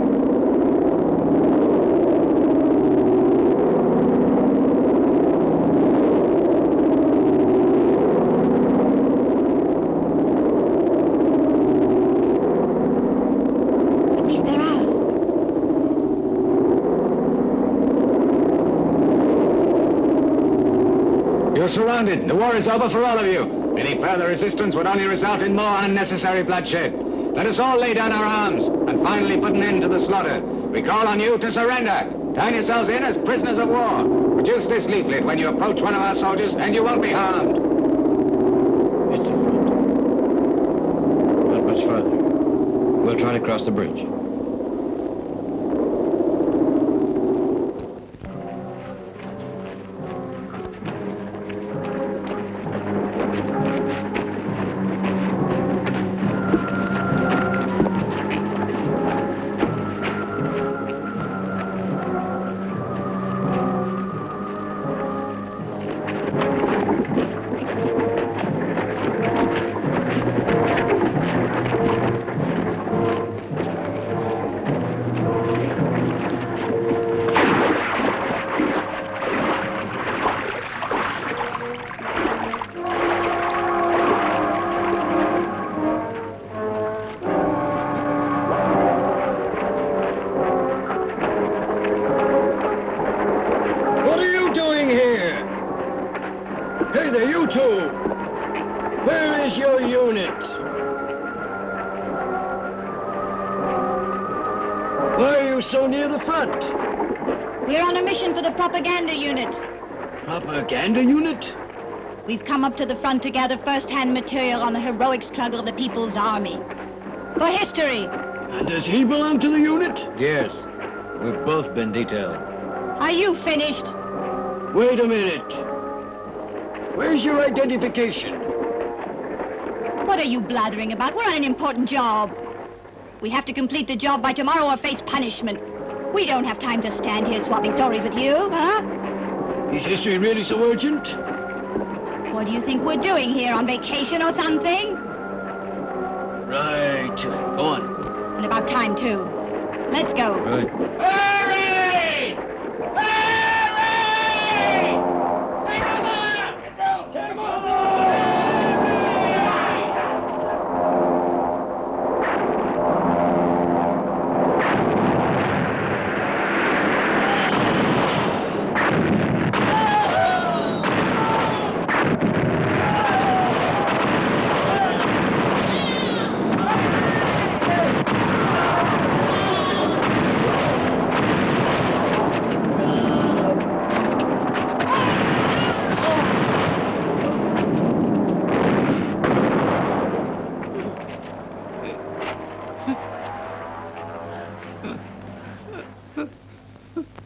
Speaker 7: At least they're ours.
Speaker 9: You're surrounded. The war is over for all of you. Any further resistance would only result in more unnecessary bloodshed. Let us all lay down our arms and finally put an end to the slaughter. We call on you to surrender. Turn yourselves in as prisoners of war. Produce this leaflet when you approach one of our soldiers, and you won't be harmed.
Speaker 3: It's in front. Not much further. We'll try to cross the bridge.
Speaker 10: there, you two! Where is your unit? Why are you so near the front?
Speaker 4: We're on a mission for the propaganda unit.
Speaker 10: Propaganda unit?
Speaker 4: We've come up to the front to gather first-hand material on the heroic struggle of the People's Army. For history.
Speaker 10: And does he belong to the unit?
Speaker 3: Yes. We've both been detailed.
Speaker 4: Are you finished?
Speaker 10: Wait a minute. Where's your identification?
Speaker 4: What are you blathering about? We're on an important job. We have to complete the job by tomorrow or face punishment. We don't have time to stand here swapping stories with you, huh?
Speaker 10: Is history really so urgent?
Speaker 4: What do you think we're doing here, on vacation or something?
Speaker 10: Right. Go on.
Speaker 4: And about time, too. Let's go.
Speaker 3: Right.
Speaker 6: Hurry! Hurry! Take him up! Take him up!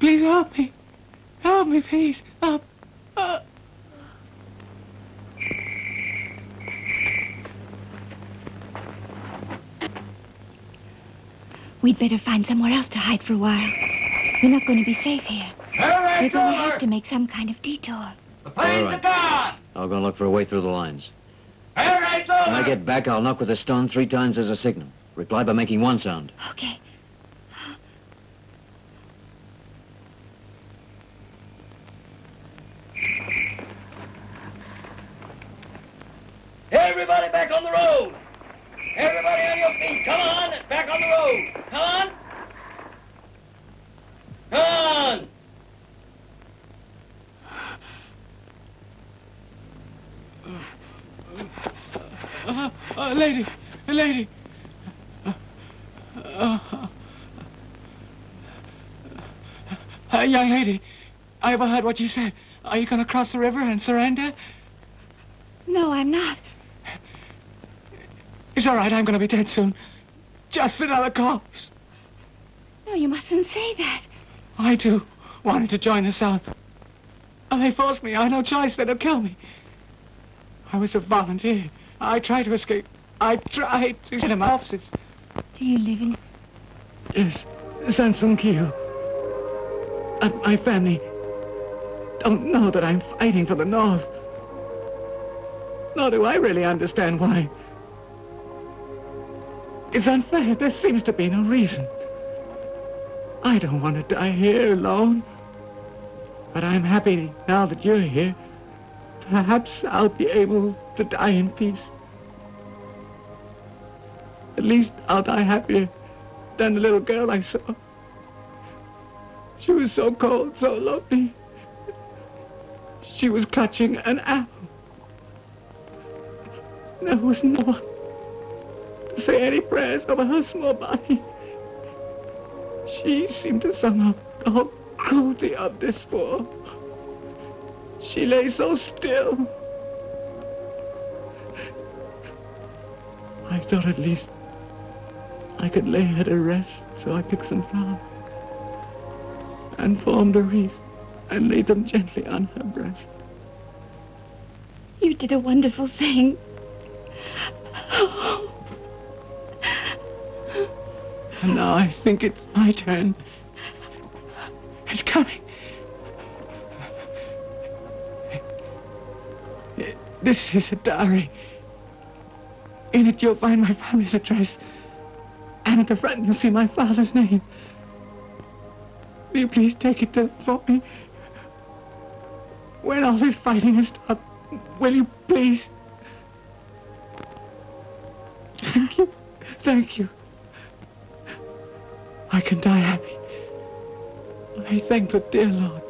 Speaker 5: Please help me. Help me, please. Help.
Speaker 7: We'd better find somewhere else to hide for a while. We're not going to be safe here. We're going to have to make some kind of detour.
Speaker 6: The planes are gone!
Speaker 3: I'll go look for a way through the lines.
Speaker 6: Air raid's
Speaker 3: When
Speaker 6: over!
Speaker 3: I get back, I'll knock with a stone 3 times as a signal. Reply by making 1 sound.
Speaker 7: Okay.
Speaker 10: Everybody back on the road! Everybody on your feet! Come on! Back on the road! Come on! Come on!
Speaker 5: Lady. Young lady, I overheard what you said. Are you going to cross the river and surrender?
Speaker 7: No, I'm not.
Speaker 5: It's all right, I'm going to be dead soon. Just another corpse.
Speaker 7: No, you mustn't say that.
Speaker 5: I, too, wanted to join the South. And they forced me. I had no choice. They'd have killed me. I was a volunteer. I tried to escape. I tried to get in my offices.
Speaker 7: Do you live in...
Speaker 5: Yes, Sansung-kyo. And my family don't know that I'm fighting for the North. Nor do I really understand why. It's unfair. There seems to be no reason. I don't want to die here alone. But I'm happy now that you're here. Perhaps I'll be able to die in peace. At least I'll die happier than the little girl I saw. She was so cold, so lonely. She was clutching an apple. There was no one to say any prayers over her small body. She seemed to sum up the whole cruelty of this war. She lay so still. I thought at least I could lay her to rest, so I picked some flowers and formed a wreath and laid them gently on her breast.
Speaker 7: You did a wonderful thing.
Speaker 5: And now I think it's my turn. It's coming. This is a diary. In it you'll find my family's address. And at the front you'll see my father's name. Will you please take it for me? When all this fighting has stopped, will you please? Thank you. Thank you. I can die happy. I thank the dear Lord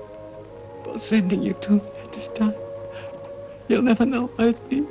Speaker 5: for sending you to me at this time.
Speaker 9: You'll never know what it means.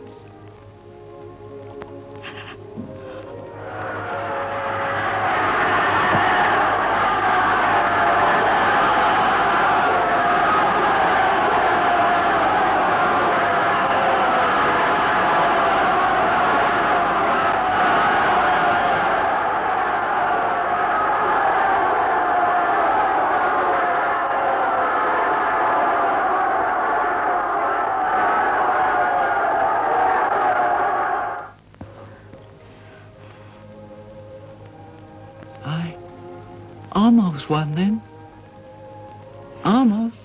Speaker 9: Almost won then. Almost.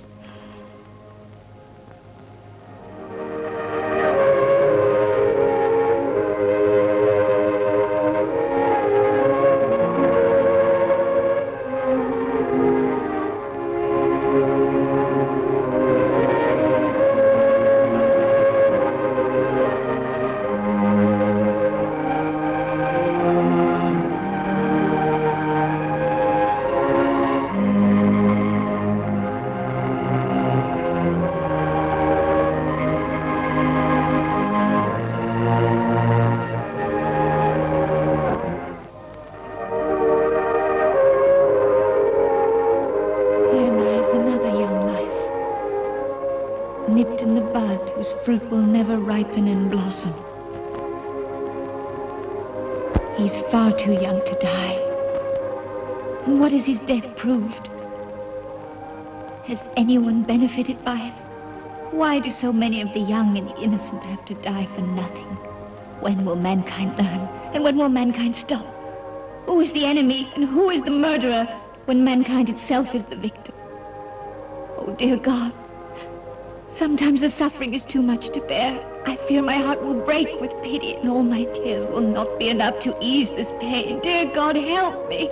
Speaker 7: Nipped in the bud, whose fruit will never ripen and blossom. He's far too young to die. And what has his death proved? Has anyone benefited by it? Why do so many of the young and the innocent have to die for nothing? When will mankind learn? And when will mankind stop? Who is the enemy and who is the murderer when mankind itself is the victim? Oh, dear God. Sometimes the suffering is too much to bear. I fear my heart will break with pity, and all my tears will not be enough to ease this pain. Dear God, help me.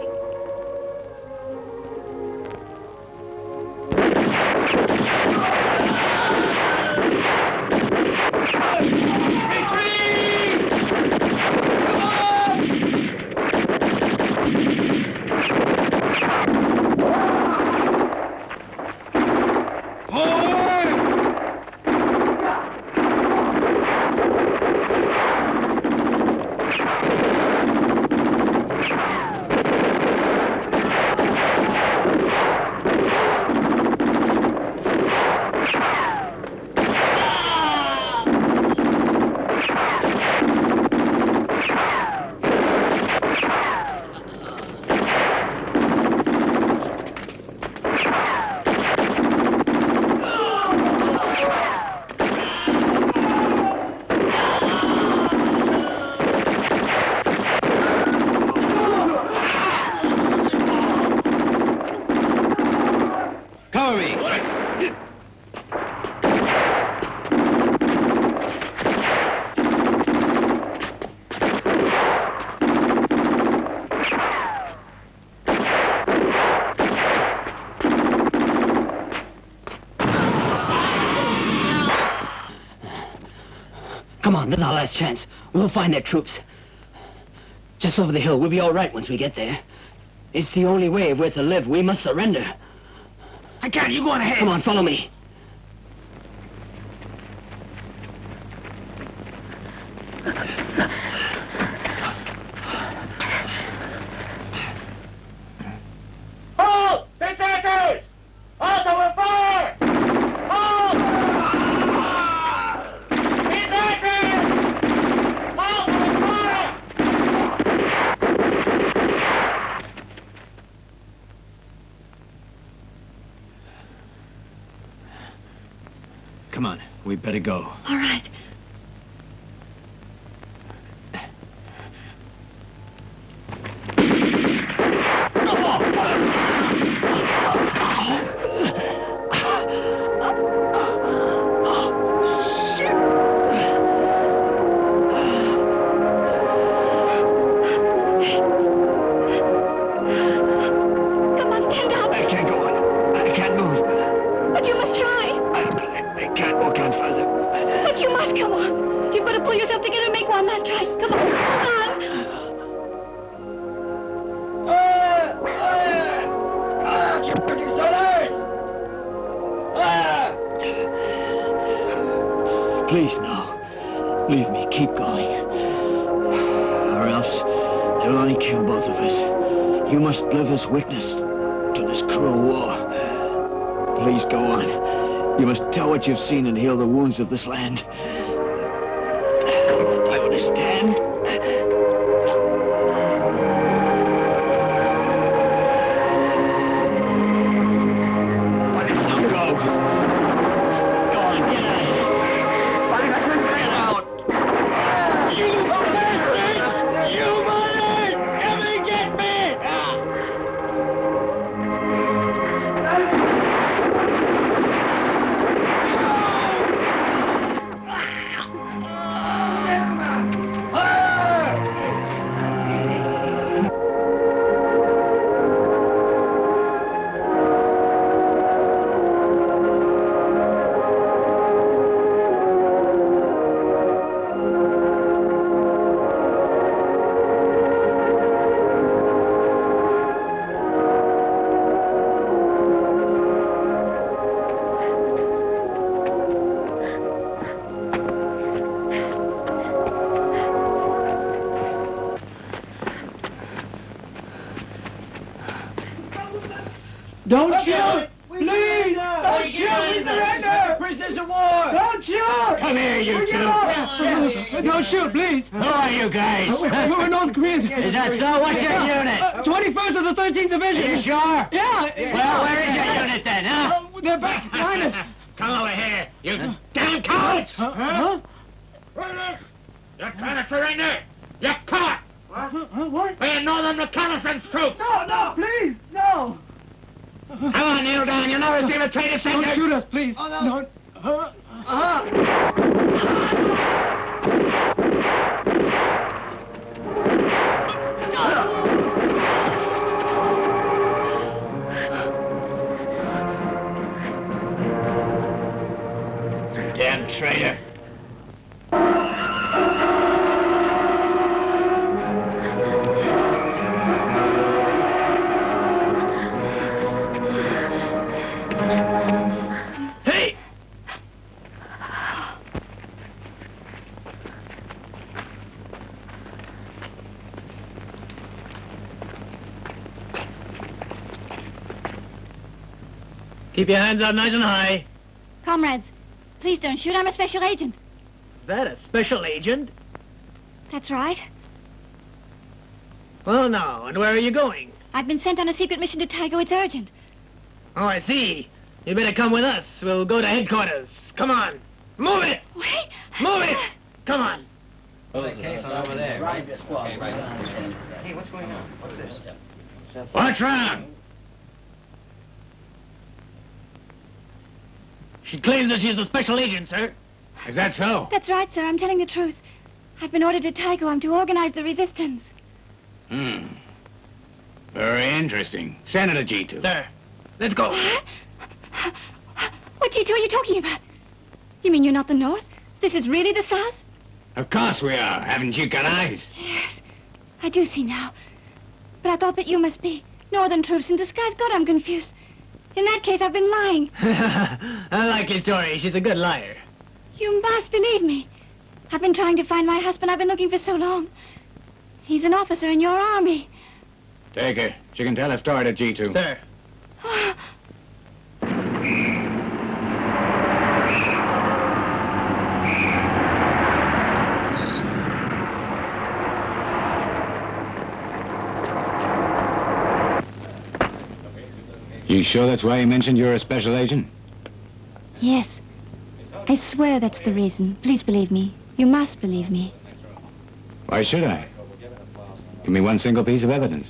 Speaker 2: Come on, this is our last chance. We'll find their troops. Just over the hill. We'll be all right once we get there. It's the only way if we're to live. We must surrender.
Speaker 6: I can't. You go on ahead.
Speaker 2: Come on, follow me.
Speaker 10: Halt! Deserters! Halt over fire! Halt! Deserters! Halt over fire!
Speaker 5: Come on, we better go.
Speaker 7: All right.
Speaker 2: Please, no. Leave me. Keep going. Or else they will only kill both of us. You must live as witness to this cruel war. Please go on. You must tell what you've seen and heal the wounds of this land. Do you understand?
Speaker 10: Don't shoot! Please! Don't shoot! We surrender! Prisoners of war! Don't shoot!
Speaker 6: Come here, you two.
Speaker 2: Don't shoot, please.
Speaker 6: Who are you guys?
Speaker 2: We're North Koreans.
Speaker 1: Is that so? What's your unit?
Speaker 2: 21st of the 13th Division.
Speaker 1: Are you sure?
Speaker 2: Yeah.
Speaker 1: Well, where is your unit then, huh?
Speaker 2: They're back behind us.
Speaker 6: Come over here, you damn cowards!
Speaker 2: Huh?
Speaker 6: You're trying to surrender! You're caught!
Speaker 2: What?
Speaker 6: By a Northern reconnaissance troop!
Speaker 2: No, please, no.
Speaker 6: Come on, kneel down. You'll never receive a traitor sentence.
Speaker 2: Don't shoot us, please. Oh, no.
Speaker 6: Damn traitor.
Speaker 2: Hey! Keep your hands up nice and high.
Speaker 4: Comrades, please don't shoot. I'm a special agent.
Speaker 2: That a special agent?
Speaker 4: That's right.
Speaker 2: Well, now, and where are you going?
Speaker 4: I've been sent on a secret mission to Taigo. It's urgent.
Speaker 2: Oh, I see. You better come with us. We'll go to headquarters. Come on. Move it!
Speaker 4: Wait.
Speaker 2: Move it! Come on.
Speaker 1: Case on over there. Right. Okay, right.
Speaker 10: Hey, what's going on? What's this?
Speaker 6: What's wrong?
Speaker 2: She claims that she's a special agent, sir.
Speaker 6: Is that so?
Speaker 4: That's right, sir. I'm telling the truth. I've been ordered to Taigo. I'm to organize the resistance.
Speaker 6: Very interesting. Senator Ji-hun.
Speaker 2: Sir, let's go.
Speaker 4: What? What G2 are you talking about? You mean you're not the North? This is really the South?
Speaker 6: Of course we are. Haven't you got eyes?
Speaker 4: Yes, I do see now. But I thought that you must be Northern troops in disguise. God, I'm confused. In that case, I've been lying.
Speaker 2: I like your story. She's a good liar.
Speaker 4: You must believe me. I've been trying to find my husband. I've been looking for so long. He's an officer in your army.
Speaker 6: Take her. She can tell a story to Ji-hun.
Speaker 2: Sir.
Speaker 6: You sure that's why you mentioned you're a special agent?
Speaker 4: Yes. I swear that's the reason. Please believe me. You must believe me.
Speaker 6: Why should I? Give me one single piece of evidence.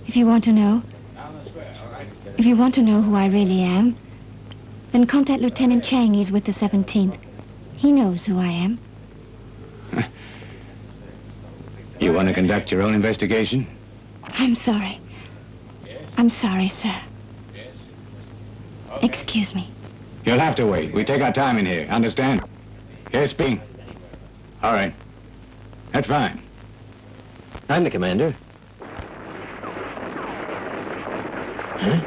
Speaker 4: If you want to know who I really am, then contact Lieutenant Chang. He's with the 17th. He knows who I am.
Speaker 6: You want to conduct your own investigation?
Speaker 4: I'm sorry. I'm sorry, sir. Excuse me.
Speaker 6: You'll have to wait. We take our time in here, understand? Yes, Bing. All right. That's fine.
Speaker 3: I'm the commander. Huh?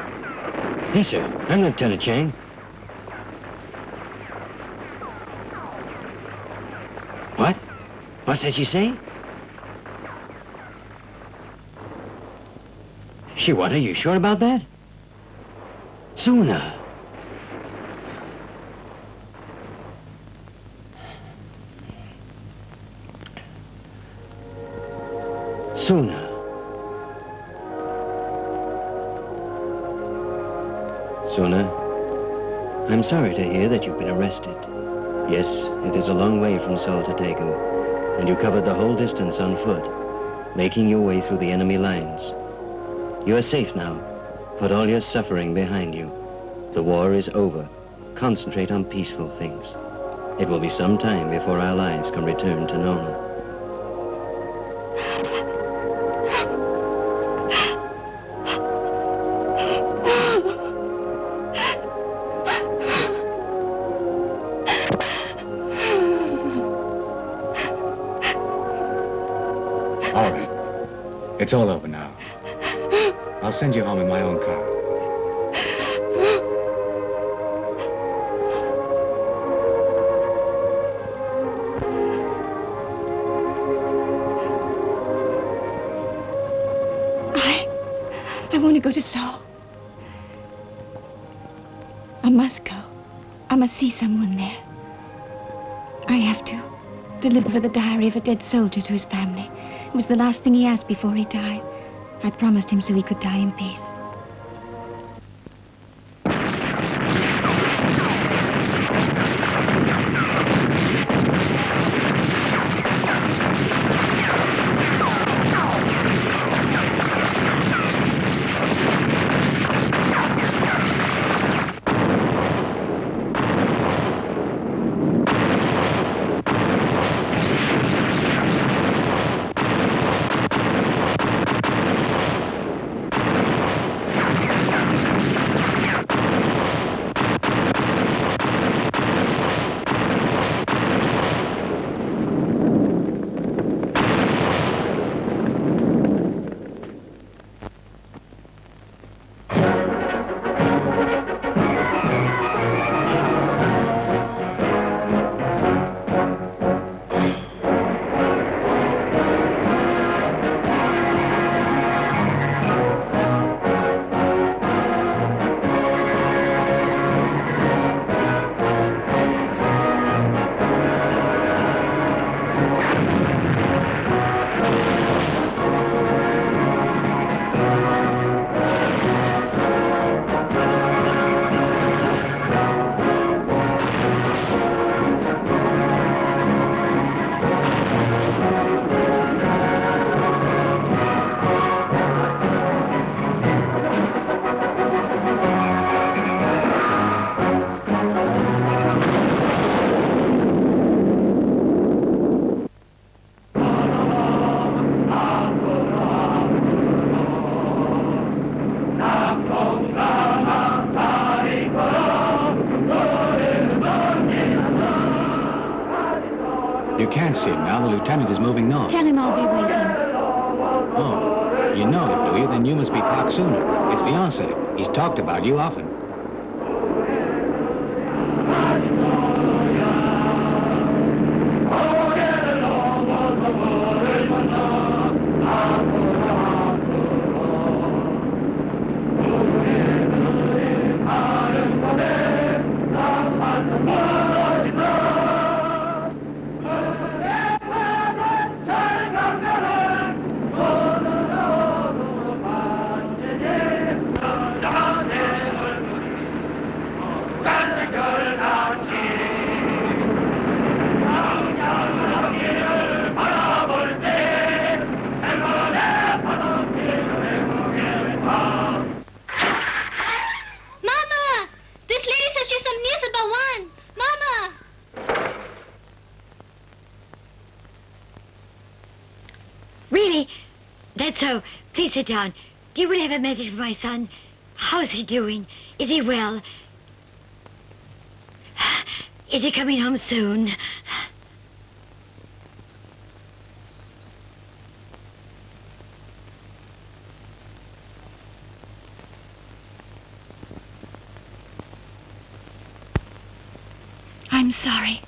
Speaker 3: Yes, sir. I'm Lieutenant Chang.
Speaker 1: What's that you say? She what? Are you sure about that? Sooner. Sooner. Sooner, I'm sorry to hear that you've been arrested. Yes, it is a long way from Seoul to Daegu, and you covered the whole distance on foot, making your way through the enemy lines. You are safe now. Put all your suffering behind you. The war is over. Concentrate on peaceful things. It will be some time before our lives can return to normal.
Speaker 9: All right. It's all over now. I'll send you home in my own car.
Speaker 7: I want to go to Seoul. I must go. I must see someone there. I have to deliver the diary of a dead soldier to his family. It was the last thing he asked before he died. I promised him so he could die in peace.
Speaker 9: You can't see him now. The lieutenant is moving north.
Speaker 7: Tell him I'll be waiting.
Speaker 9: Oh, you know it, Louis. Then you must be Park Sooner. It's fiance. He's talked about you often.
Speaker 11: Really? That's so. Please sit down. Do you really have a message for my son? How's he doing? Is he well? Is he coming home soon?
Speaker 7: I'm sorry.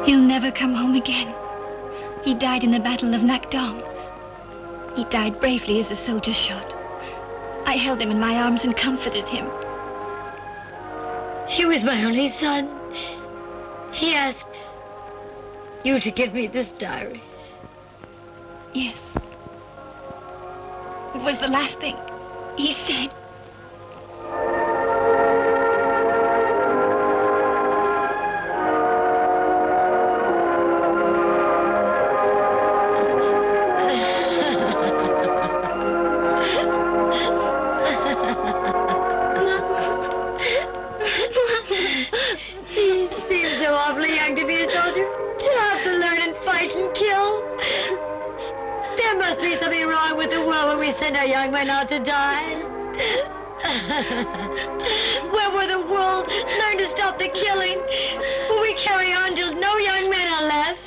Speaker 4: He'll never come home again. He died in the Battle of Nakdong. He died bravely as a soldier should. I held him in my arms and comforted him.
Speaker 11: He was my only son. He asked you to give me this diary.
Speaker 4: Yes. It was the last thing he said.
Speaker 11: Send our young men out to die. Where will the world learn to stop the killing? Will we carry on till no young men are left?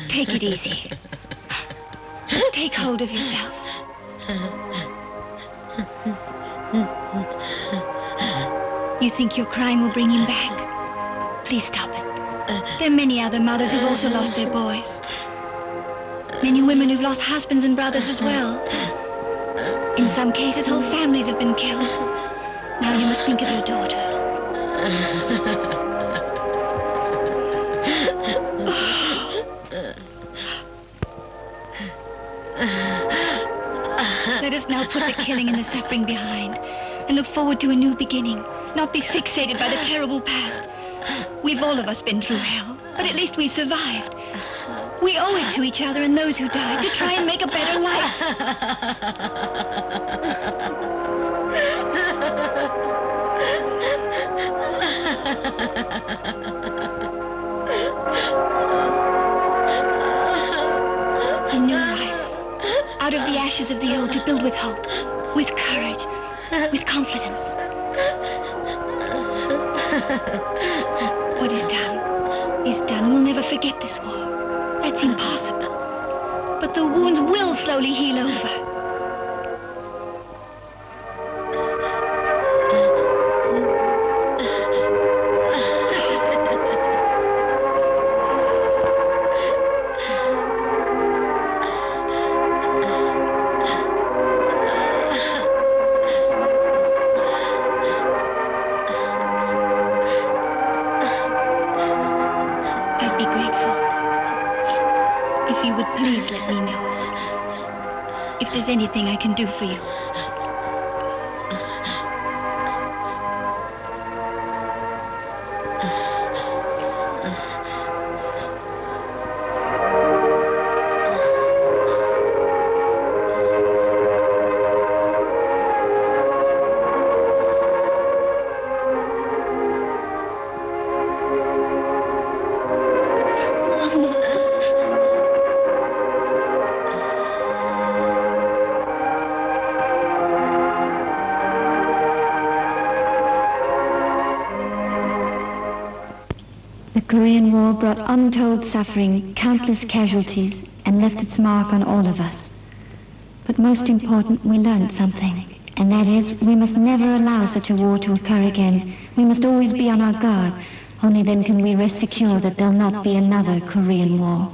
Speaker 4: Take it easy. Take hold of yourself. You think your crime will bring him back? Please stop it. There are many other mothers who've also lost their boys. Many women who've lost husbands and brothers as well. In some cases, whole families have been killed. Now you must think of your daughter. Let us now put the killing and the suffering behind and look forward to a new beginning. Not be fixated by the terrible past. We've all of us been through hell, but at least we survived. We owe it to each other and those who died to try and make a better life. A new life. Out of the ashes of the old to build with hope, with courage, with confidence. What is done is done. We'll never forget this war. That's impossible. But the wounds will slowly heal over. I'd be grateful. If you would please let me know if there's anything I can do for you.
Speaker 7: The Korean War brought untold suffering, countless casualties, and left its mark on all of us. But most important, we learned something, and that is, we must never allow such a war to occur again. We must always be on our guard. Only then can we rest secure that there'll not be another Korean War.